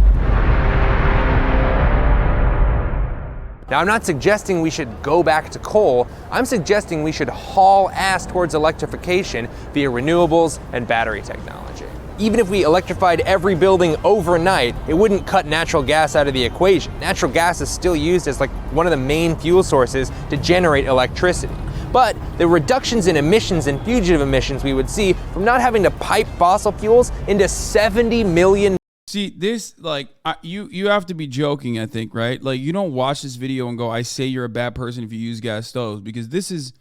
Now, I'm not suggesting we should go back to coal. I'm suggesting we should haul ass towards electrification via renewables and battery technology. Even if we electrified every building overnight, it wouldn't cut natural gas out of the equation. Natural gas is still used as like one of the main fuel sources to generate electricity. But the reductions in emissions and fugitive emissions we would see from not having to pipe fossil fuels into 70 million. See, this, like, you have to be joking, I think, right? Like, you don't watch this video and go, I say you're a bad person if you use gas stoves, because this is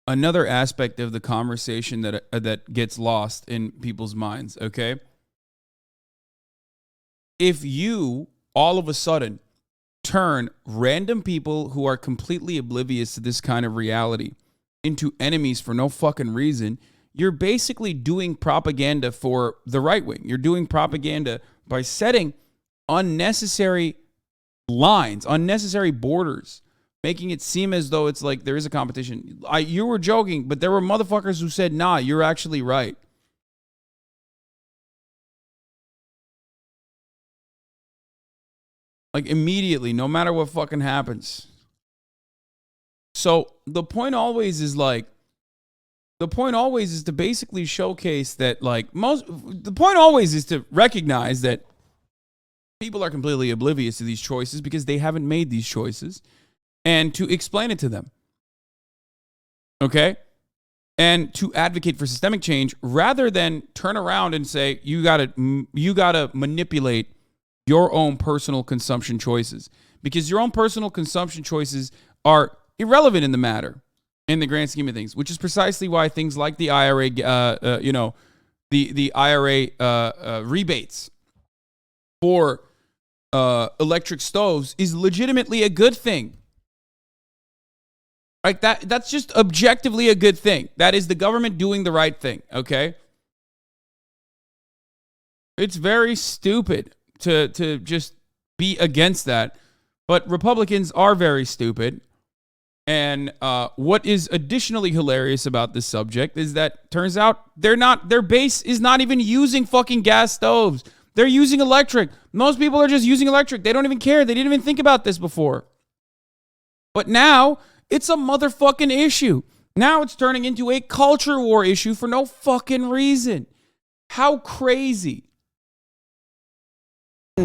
another aspect of the conversation that gets lost in people's minds, okay? If you, all of a sudden, turn random people who are completely oblivious to this kind of reality into enemies for no fucking reason, you're basically doing propaganda for the right wing. You're doing propaganda by setting unnecessary lines, unnecessary borders, making it seem as though it's like there is a competition. You were joking, but there were motherfuckers who said, nah, you're actually right. Like, immediately, no matter what fucking happens. So the point always is to basically showcase that, like, the point always is to recognize that people are completely oblivious to these choices because they haven't made these choices, and to explain it to them. Okay? And to advocate for systemic change rather than turn around and say, you gotta manipulate your own personal consumption choices, because your own personal consumption choices are irrelevant in the matter, in the grand scheme of things, which is precisely why things like the IRA, the IRA rebates for electric stoves is legitimately a good thing. Like that's just objectively a good thing. That is the government doing the right thing, okay? It's very stupid to just be against that. But Republicans are very stupid. And what is additionally hilarious about this subject is that turns out their base is not even using fucking gas stoves. They're using electric. Most people are just using electric. They don't even care. They didn't even think about this before. But now it's a motherfucking issue. Now it's turning into a culture war issue for no fucking reason. How crazy.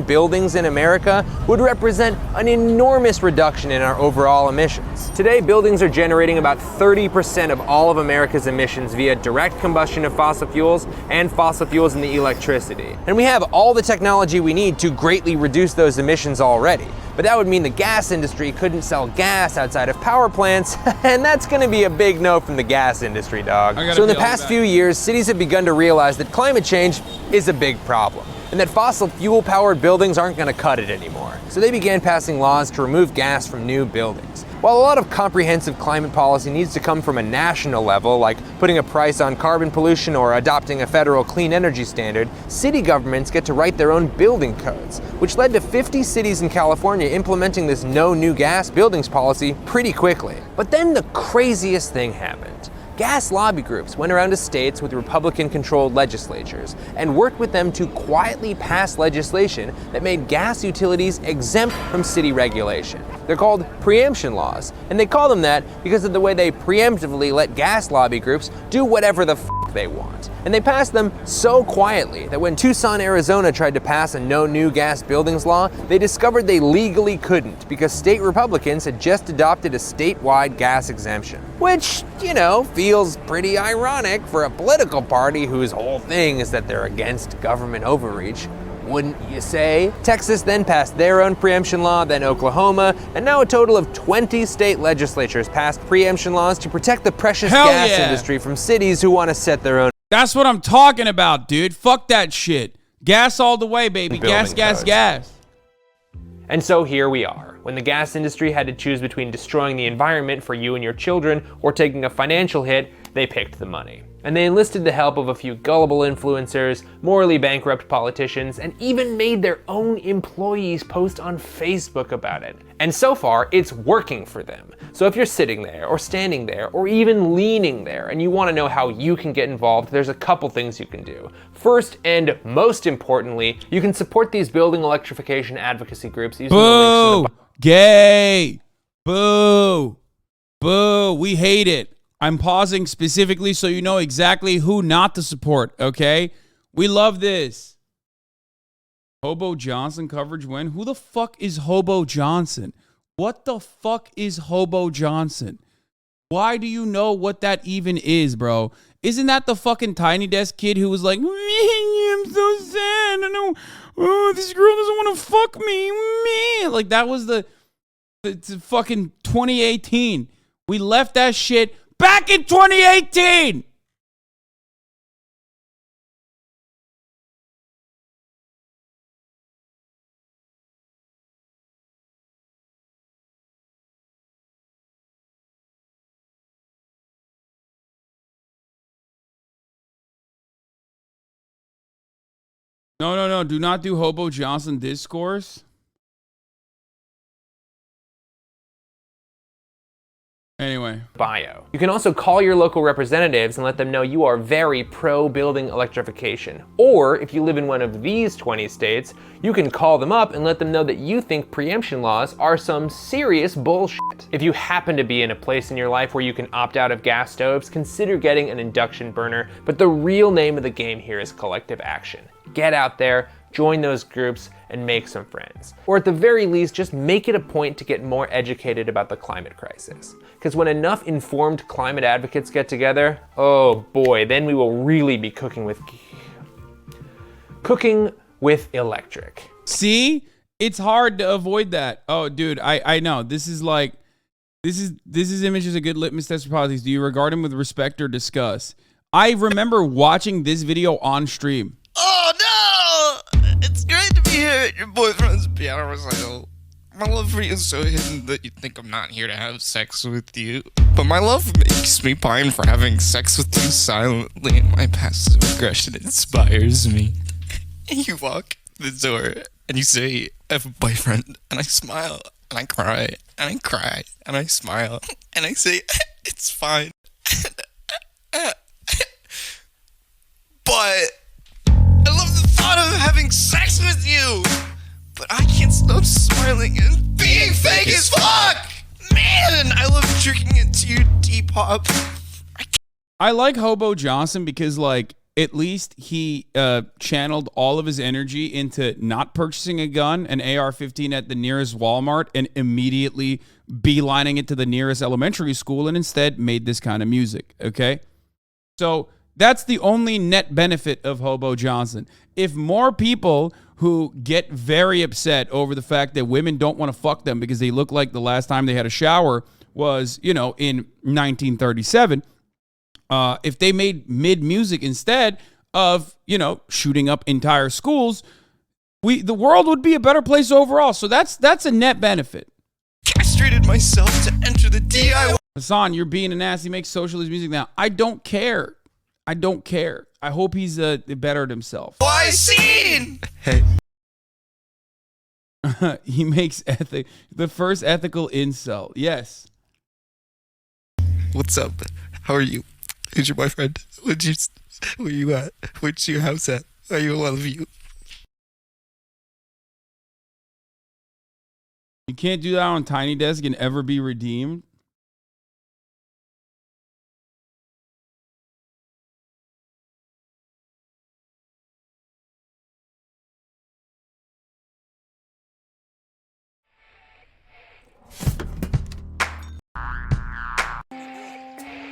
Buildings in America would represent an enormous reduction in our overall emissions. Today, buildings are generating about 30% of all of America's emissions via direct combustion of fossil fuels and fossil fuels in the electricity. And we have all the technology we need to greatly reduce those emissions already. But that would mean the gas industry couldn't sell gas outside of power plants, and that's gonna be a big no from the gas industry, dog. So in the past few years, cities have begun to realize that climate change is a big problem, and that fossil fuel-powered buildings aren't gonna cut it anymore. So they began passing laws to remove gas from new buildings. While a lot of comprehensive climate policy needs to come from a national level, like putting a price on carbon pollution or adopting a federal clean energy standard, city governments get to write their own building codes, which led to 50 cities in California implementing this no new gas buildings policy pretty quickly. But then the craziest thing happened. Gas lobby groups went around to states with Republican-controlled legislatures and worked with them to quietly pass legislation that made gas utilities exempt from city regulation. They're called preemption laws, and they call them that because of the way they preemptively let gas lobby groups do whatever the f*** they want. And they passed them so quietly that when Tucson, Arizona tried to pass a no new gas buildings law, they discovered they legally couldn't because state Republicans had just adopted a statewide gas exemption. Which, you know, feels pretty ironic for a political party whose whole thing is that they're against government overreach. Wouldn't you say? Texas then passed their own preemption law, then Oklahoma, and now a total of 20 state legislatures passed preemption laws to protect the precious gas industry from cities who want to set their own That's what I'm talking about, dude. Fuck that shit. Gas all the way, baby. Gas, gas, codes. gas. And so here we are, when the gas industry had to choose between destroying the environment for you and your children or taking a financial hit, they picked the money. And they enlisted the help of a few gullible influencers, morally bankrupt politicians, and even made their own employees post on Facebook about it. And so far, it's working for them. So if you're sitting there, or standing there, or even leaning there, and you want to know how you can get involved, there's a couple things you can do. First, and most importantly, you can support these building electrification advocacy groups using the links in the Gay! Boo! Boo! We hate it. I'm pausing specifically so you know exactly who not to support, okay? We love this. Hobo Johnson coverage win? Who the fuck is Hobo Johnson? What the fuck is Hobo Johnson? Why do you know what that even is, bro? Isn't that the fucking Tiny Desk kid who was like, I'm so sad. I know, oh, this girl doesn't want to fuck me. Me. Like, that was the fucking 2018. We left that shit back in 2018. No. Do not do Hobo Johnson discourse. Anyway. bio. You can also call your local representatives and let them know you are very pro building electrification. Or if you live in one of these 20 states, you can call them up and let them know that you think preemption laws are some serious bullshit. If you happen to be in a place in your life where you can opt out of gas stoves, consider getting an induction burner, but the real name of the game here is collective action. Get out there, join those groups, and make some friends. Or at the very least, just make it a point to get more educated about the climate crisis. Because when enough informed climate advocates get together, oh boy, then we will really be cooking with electric. See? It's hard to avoid that. Oh, dude, I know. This is image is a good litmus test for politics. Do you regard him with respect or disgust? I remember watching this video on stream. Oh no! It's great to be here at your boyfriend's piano recital. My love for you is so hidden that you think I'm not here to have sex with you. But my love makes me pine for having sex with you silently, and my passive aggression inspires me. You walk the door, and you say, I have a boyfriend, and I smile, and I cry, and I cry, and I smile, and I say, it's fine. But I love the thought of having sex with you, but I can't stop smiling and being fake as fuck! Man, I love drinking into your Depop. I like Hobo Johnson because, like, at least he channeled all of his energy into not purchasing a gun, an AR-15 at the nearest Walmart, and immediately beelining it to the nearest elementary school, and instead made this kind of music, okay? So that's the only net benefit of Hobo Johnson. If more people who get very upset over the fact that women don't want to fuck them because they look like the last time they had a shower was, in 1937, if they made mid-music instead of, shooting up entire schools, the world would be a better place overall. So that's a net benefit. Castrated myself to enter the DIY. Hasan, you're being an ass. He makes socialist music now. I don't care. I hope he's bettered himself. Why scene? Hey. He makes the first ethical incel. Yes. What's up? How are you? Who's your boyfriend? Where you at? Where's your house at? Are you one of you? You can't do that on Tiny Desk and ever be redeemed.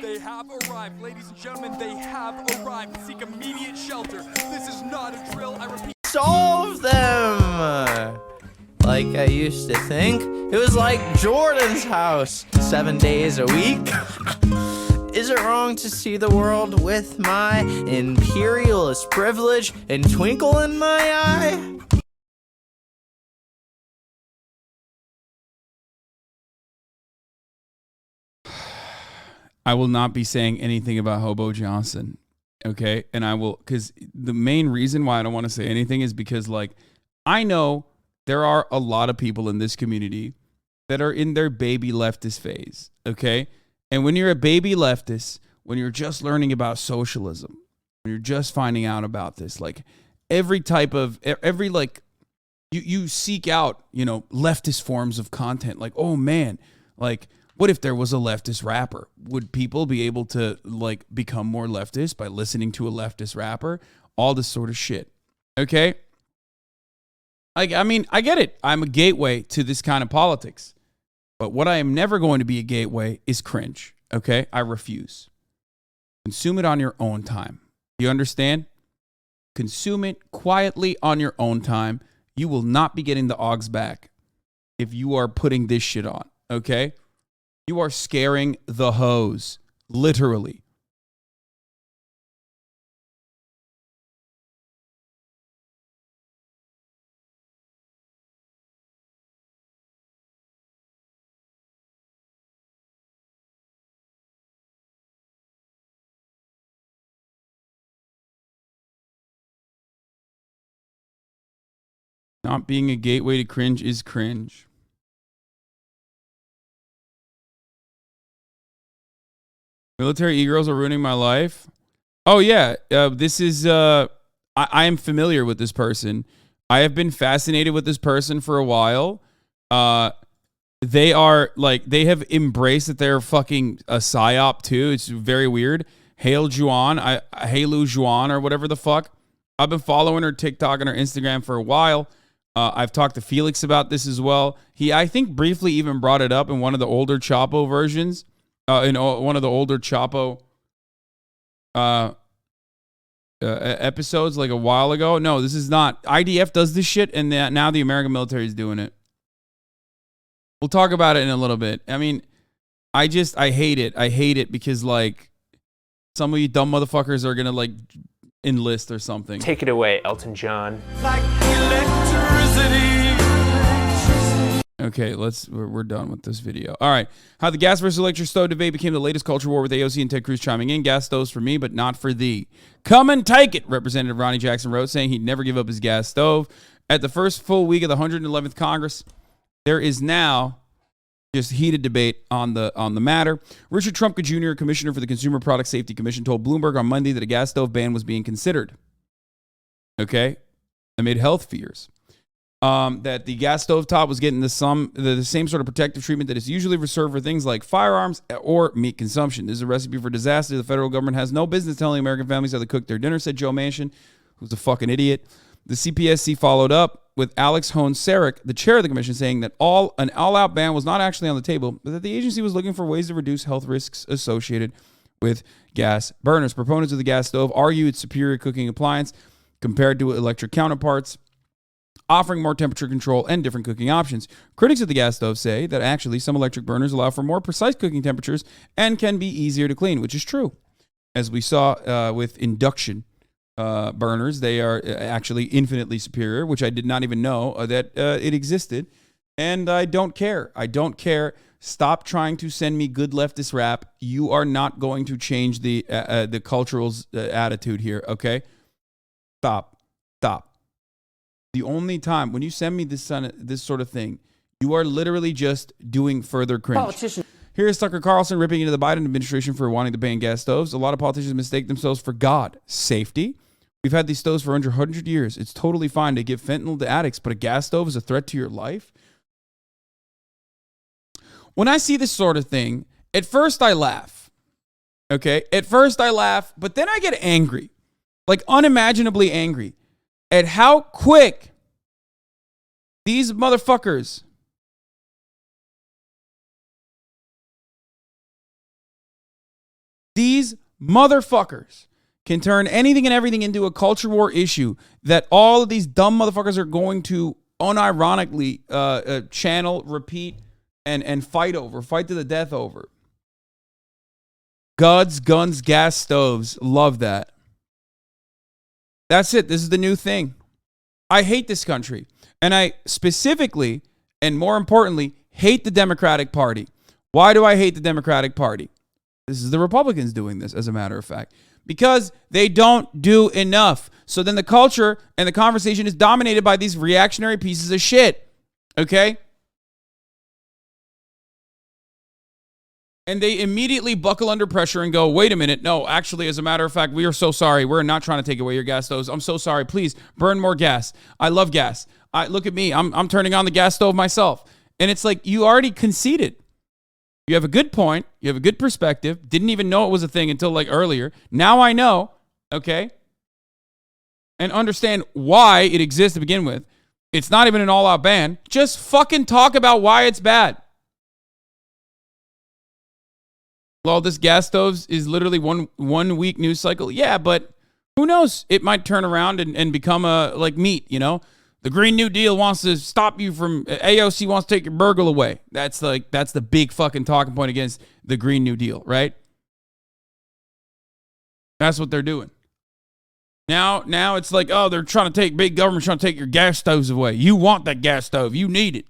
They have arrived, ladies and gentlemen, they have arrived. Seek immediate shelter. This is not a drill, I repeat. Solve them! Like I used to think. It was like Jordan's house. 7 days a week. Is it wrong to see the world with my imperialist privilege and twinkle in my eye? I will not be saying anything about Hobo Johnson, okay? And I will, because the main reason why I don't want to say anything is because, like, I know there are a lot of people in this community that are in their baby leftist phase, okay? And when you're a baby leftist, when you're just learning about socialism, when you're just finding out about this, like, you seek out, you know, leftist forms of content. Like, oh, man, like, what if there was a leftist rapper? Would people be able to, like, become more leftist by listening to a leftist rapper? All this sort of shit. Okay? I mean, I get it. I'm a gateway to this kind of politics. But what I am never going to be a gateway is cringe. Okay? I refuse. Consume it on your own time. You understand? Consume it quietly on your own time. You will not be getting the Augs back if you are putting this shit on. Okay? You are scaring the hoes, literally. Not being a gateway to cringe is cringe. Military e-girls are ruining my life. Oh, yeah. This is... I am familiar with this person. I have been fascinated with this person for a while. They are, like... They have embraced that they're fucking a psyop, too. It's very weird. Hail Juan. Hailu Juan, or whatever the fuck. I've been following her TikTok and her Instagram for a while. I've talked to Felix about this as well. He, I think, briefly even brought it up in one of the older Chapo versions. In one of the older Chapo episodes, like a while ago. No, this is not. IDF does this shit, and now the American military is doing it. We'll talk about it in a little bit. I mean, I hate it. I hate it because, like, some of you dumb motherfuckers are going to, like, enlist or something. Take it away, Elton John. Like electricity. Okay, we're done with this video. All right. How the gas versus electric stove debate became the latest culture war with AOC and Ted Cruz chiming in. Gas stoves for me, but not for thee. Come and take it, Representative Ronnie Jackson wrote, saying he'd never give up his gas stove. At the first full week of the 111th Congress, there is now just heated debate on the matter. Richard Trumka Jr., Commissioner for the Consumer Product Safety Commission, told Bloomberg on Monday that a gas stove ban was being considered. Okay? Amid health fears. That the gas stove top was getting the same sort of protective treatment that is usually reserved for things like firearms or meat consumption. This is a recipe for disaster. The federal government has no business telling American families how to cook their dinner, said Joe Manchin, who's a fucking idiot. The CPSC followed up with Alex Hohn-Sarek, the chair of the commission, saying that an all-out ban was not actually on the table, but that the agency was looking for ways to reduce health risks associated with gas burners. Proponents of the gas stove argue its superior cooking appliance compared to electric counterparts, offering more temperature control and different cooking options. Critics of the gas stove say that actually some electric burners allow for more precise cooking temperatures and can be easier to clean, which is true. As we saw with induction burners, they are actually infinitely superior, which I did not even know that it existed. And I don't care. I don't care. Stop trying to send me good leftist rap. You are not going to change the cultural attitude here, okay? Stop. The only time when you send me this sort of thing, you are literally just doing further cringe. Here's Tucker Carlson ripping into the Biden administration for wanting to ban gas stoves. A lot of politicians mistake themselves for God. Safety? We've had these stoves for under 100 years. It's totally fine to give fentanyl to addicts, but a gas stove is a threat to your life? When I see this sort of thing, at first I laugh. Okay? At first I laugh, but then I get angry. Like unimaginably angry. At how quick these motherfuckers can turn anything and everything into a culture war issue that all of these dumb motherfuckers are going to unironically channel, repeat, and fight to the death over. guns, gas stoves. Love that. That's it. This is the new thing. I hate this country. And I specifically, and more importantly, hate the Democratic Party. Why do I hate the Democratic Party? This is the Republicans doing this, as a matter of fact. Because they don't do enough. So then the culture and the conversation is dominated by these reactionary pieces of shit. Okay? And they immediately buckle under pressure and go, wait a minute. No, actually, as a matter of fact, we are so sorry. We're not trying to take away your gas stoves. I'm so sorry. Please burn more gas. I love gas. Look at me. I'm turning on the gas stove myself. And it's like, you already conceded. You have a good point. You have a good perspective. Didn't even know it was a thing until like earlier. Now I know. Okay. And understand why it exists to begin with. It's not even an all-out ban. Just fucking talk about why it's bad. Well, this gas stoves is literally one week news cycle. Yeah, but who knows? It might turn around and become like meat, you know? The Green New Deal wants to stop you from, AOC wants to take your burgle away. That's the big fucking talking point against the Green New Deal, right? That's what they're doing. Now it's like, oh, they're trying to take, big government trying to take your gas stoves away. You want that gas stove. You need it.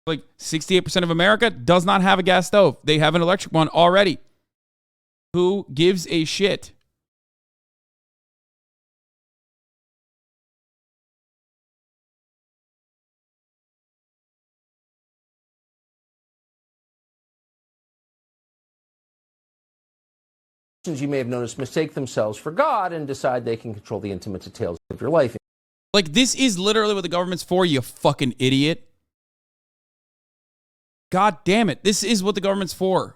Like 68% of America does not have a gas stove. They have an electric one already. Who gives a shit? You may have noticed mistake themselves for God and decide they can control the intimate details of your life. Like, this is literally what the government's for, you fucking idiot. God damn it. This is what the government's for.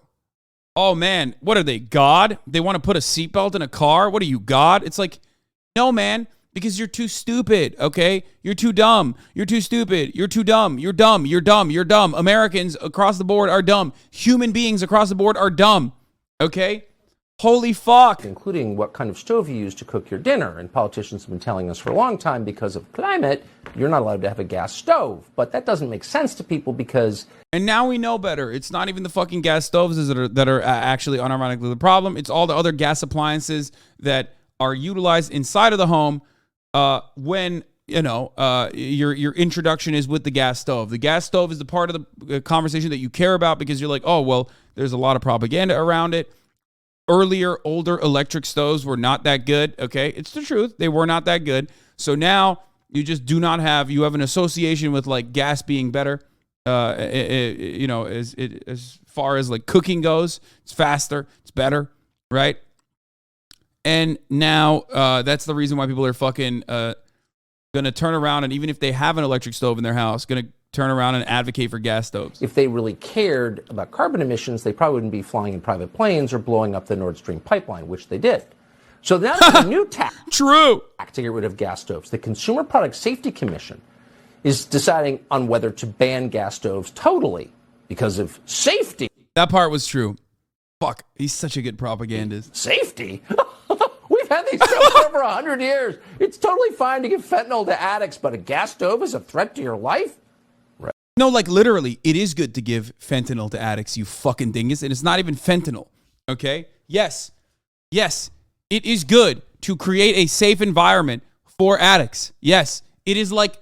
Oh, man. What are they, God? They want to put a seatbelt in a car? What are you, God? It's like, no, man, because you're too stupid, okay? You're too dumb. You're too stupid. You're too dumb. You're dumb. You're dumb. You're dumb. Americans across the board are dumb. Human beings across the board are dumb, okay? Holy fuck. Including what kind of stove you use to cook your dinner. And politicians have been telling us for a long time, because of climate, you're not allowed to have a gas stove. But that doesn't make sense to people because... And now we know better. It's not even the fucking gas stoves that are actually unironically the problem. It's all the other gas appliances that are utilized inside of the home when, you know, your introduction is with the gas stove. The gas stove is the part of the conversation that you care about because you're like, oh, well, there's a lot of propaganda around it. Earlier, older electric stoves were not that good, okay? It's the truth. They were not that good. So now you just do not have, you have an association with like gas being better, you know, as far as like cooking goes. It's faster, it's better, right? And now that's the reason why people are fucking going to turn around, and even if they have an electric stove in their house, going to turn around and advocate for gas stoves. If they really cared about carbon emissions, they probably wouldn't be flying in private planes or blowing up the Nord Stream pipeline, which they did. So now there's a new tax. True. To get rid of gas stoves. The Consumer Product Safety Commission is deciding on whether to ban gas stoves totally because of safety. That part was true. Fuck, he's such a good propagandist. Safety? We've had these stoves for over 100 years. It's totally fine to give fentanyl to addicts, but a gas stove is a threat to your life? No, like literally, it is good to give fentanyl to addicts, you fucking dingus, and it's not even fentanyl, okay? Yes, it is good to create a safe environment for addicts. Yes, it is like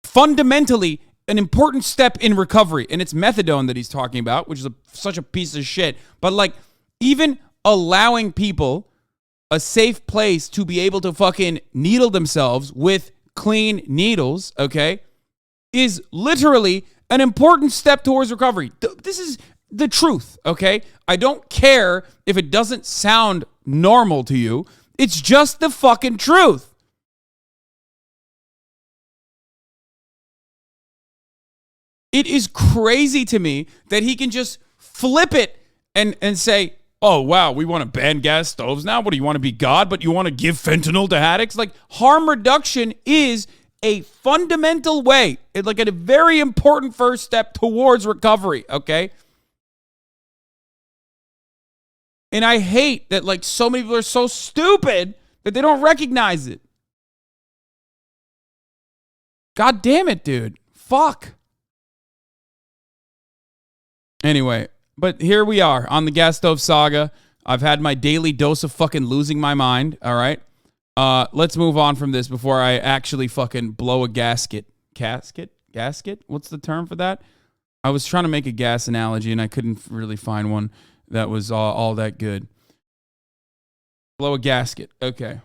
fundamentally an important step in recovery, and it's methadone that he's talking about, which is such a piece of shit. But like, even allowing people a safe place to be able to fucking needle themselves with clean needles, okay, is literally an important step towards recovery. This is the truth, okay? I don't care if it doesn't sound normal to you. It's just the fucking truth. It is crazy to me that he can just flip it and say, oh, wow, we want to ban gas stoves now? What do you want to be God, but you want to give fentanyl to addicts? Like, harm reduction is a fundamental way, like a very important first step towards recovery, okay? And I hate that like so many people are so stupid that they don't recognize it. God damn it, dude. Fuck. Anyway, but here we are on the gas stove saga. I've had my daily dose of fucking losing my mind. All right. Let's move on from this before I actually fucking blow a gasket. Gasket? What's the term for that? I was trying to make a gas analogy and I couldn't really find one that was all that good. Blow a gasket. Okay.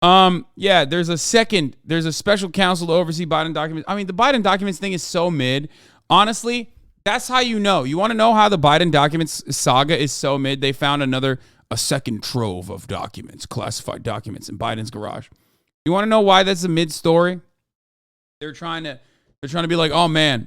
Yeah, there's a special counsel to oversee Biden documents. I mean, the Biden documents thing is so mid. Honestly, that's how you know. You want to know how the Biden documents saga is so mid? They found a second trove of documents, classified documents in Biden's garage. You want to know why that's a mid story? They're trying to be like, oh man,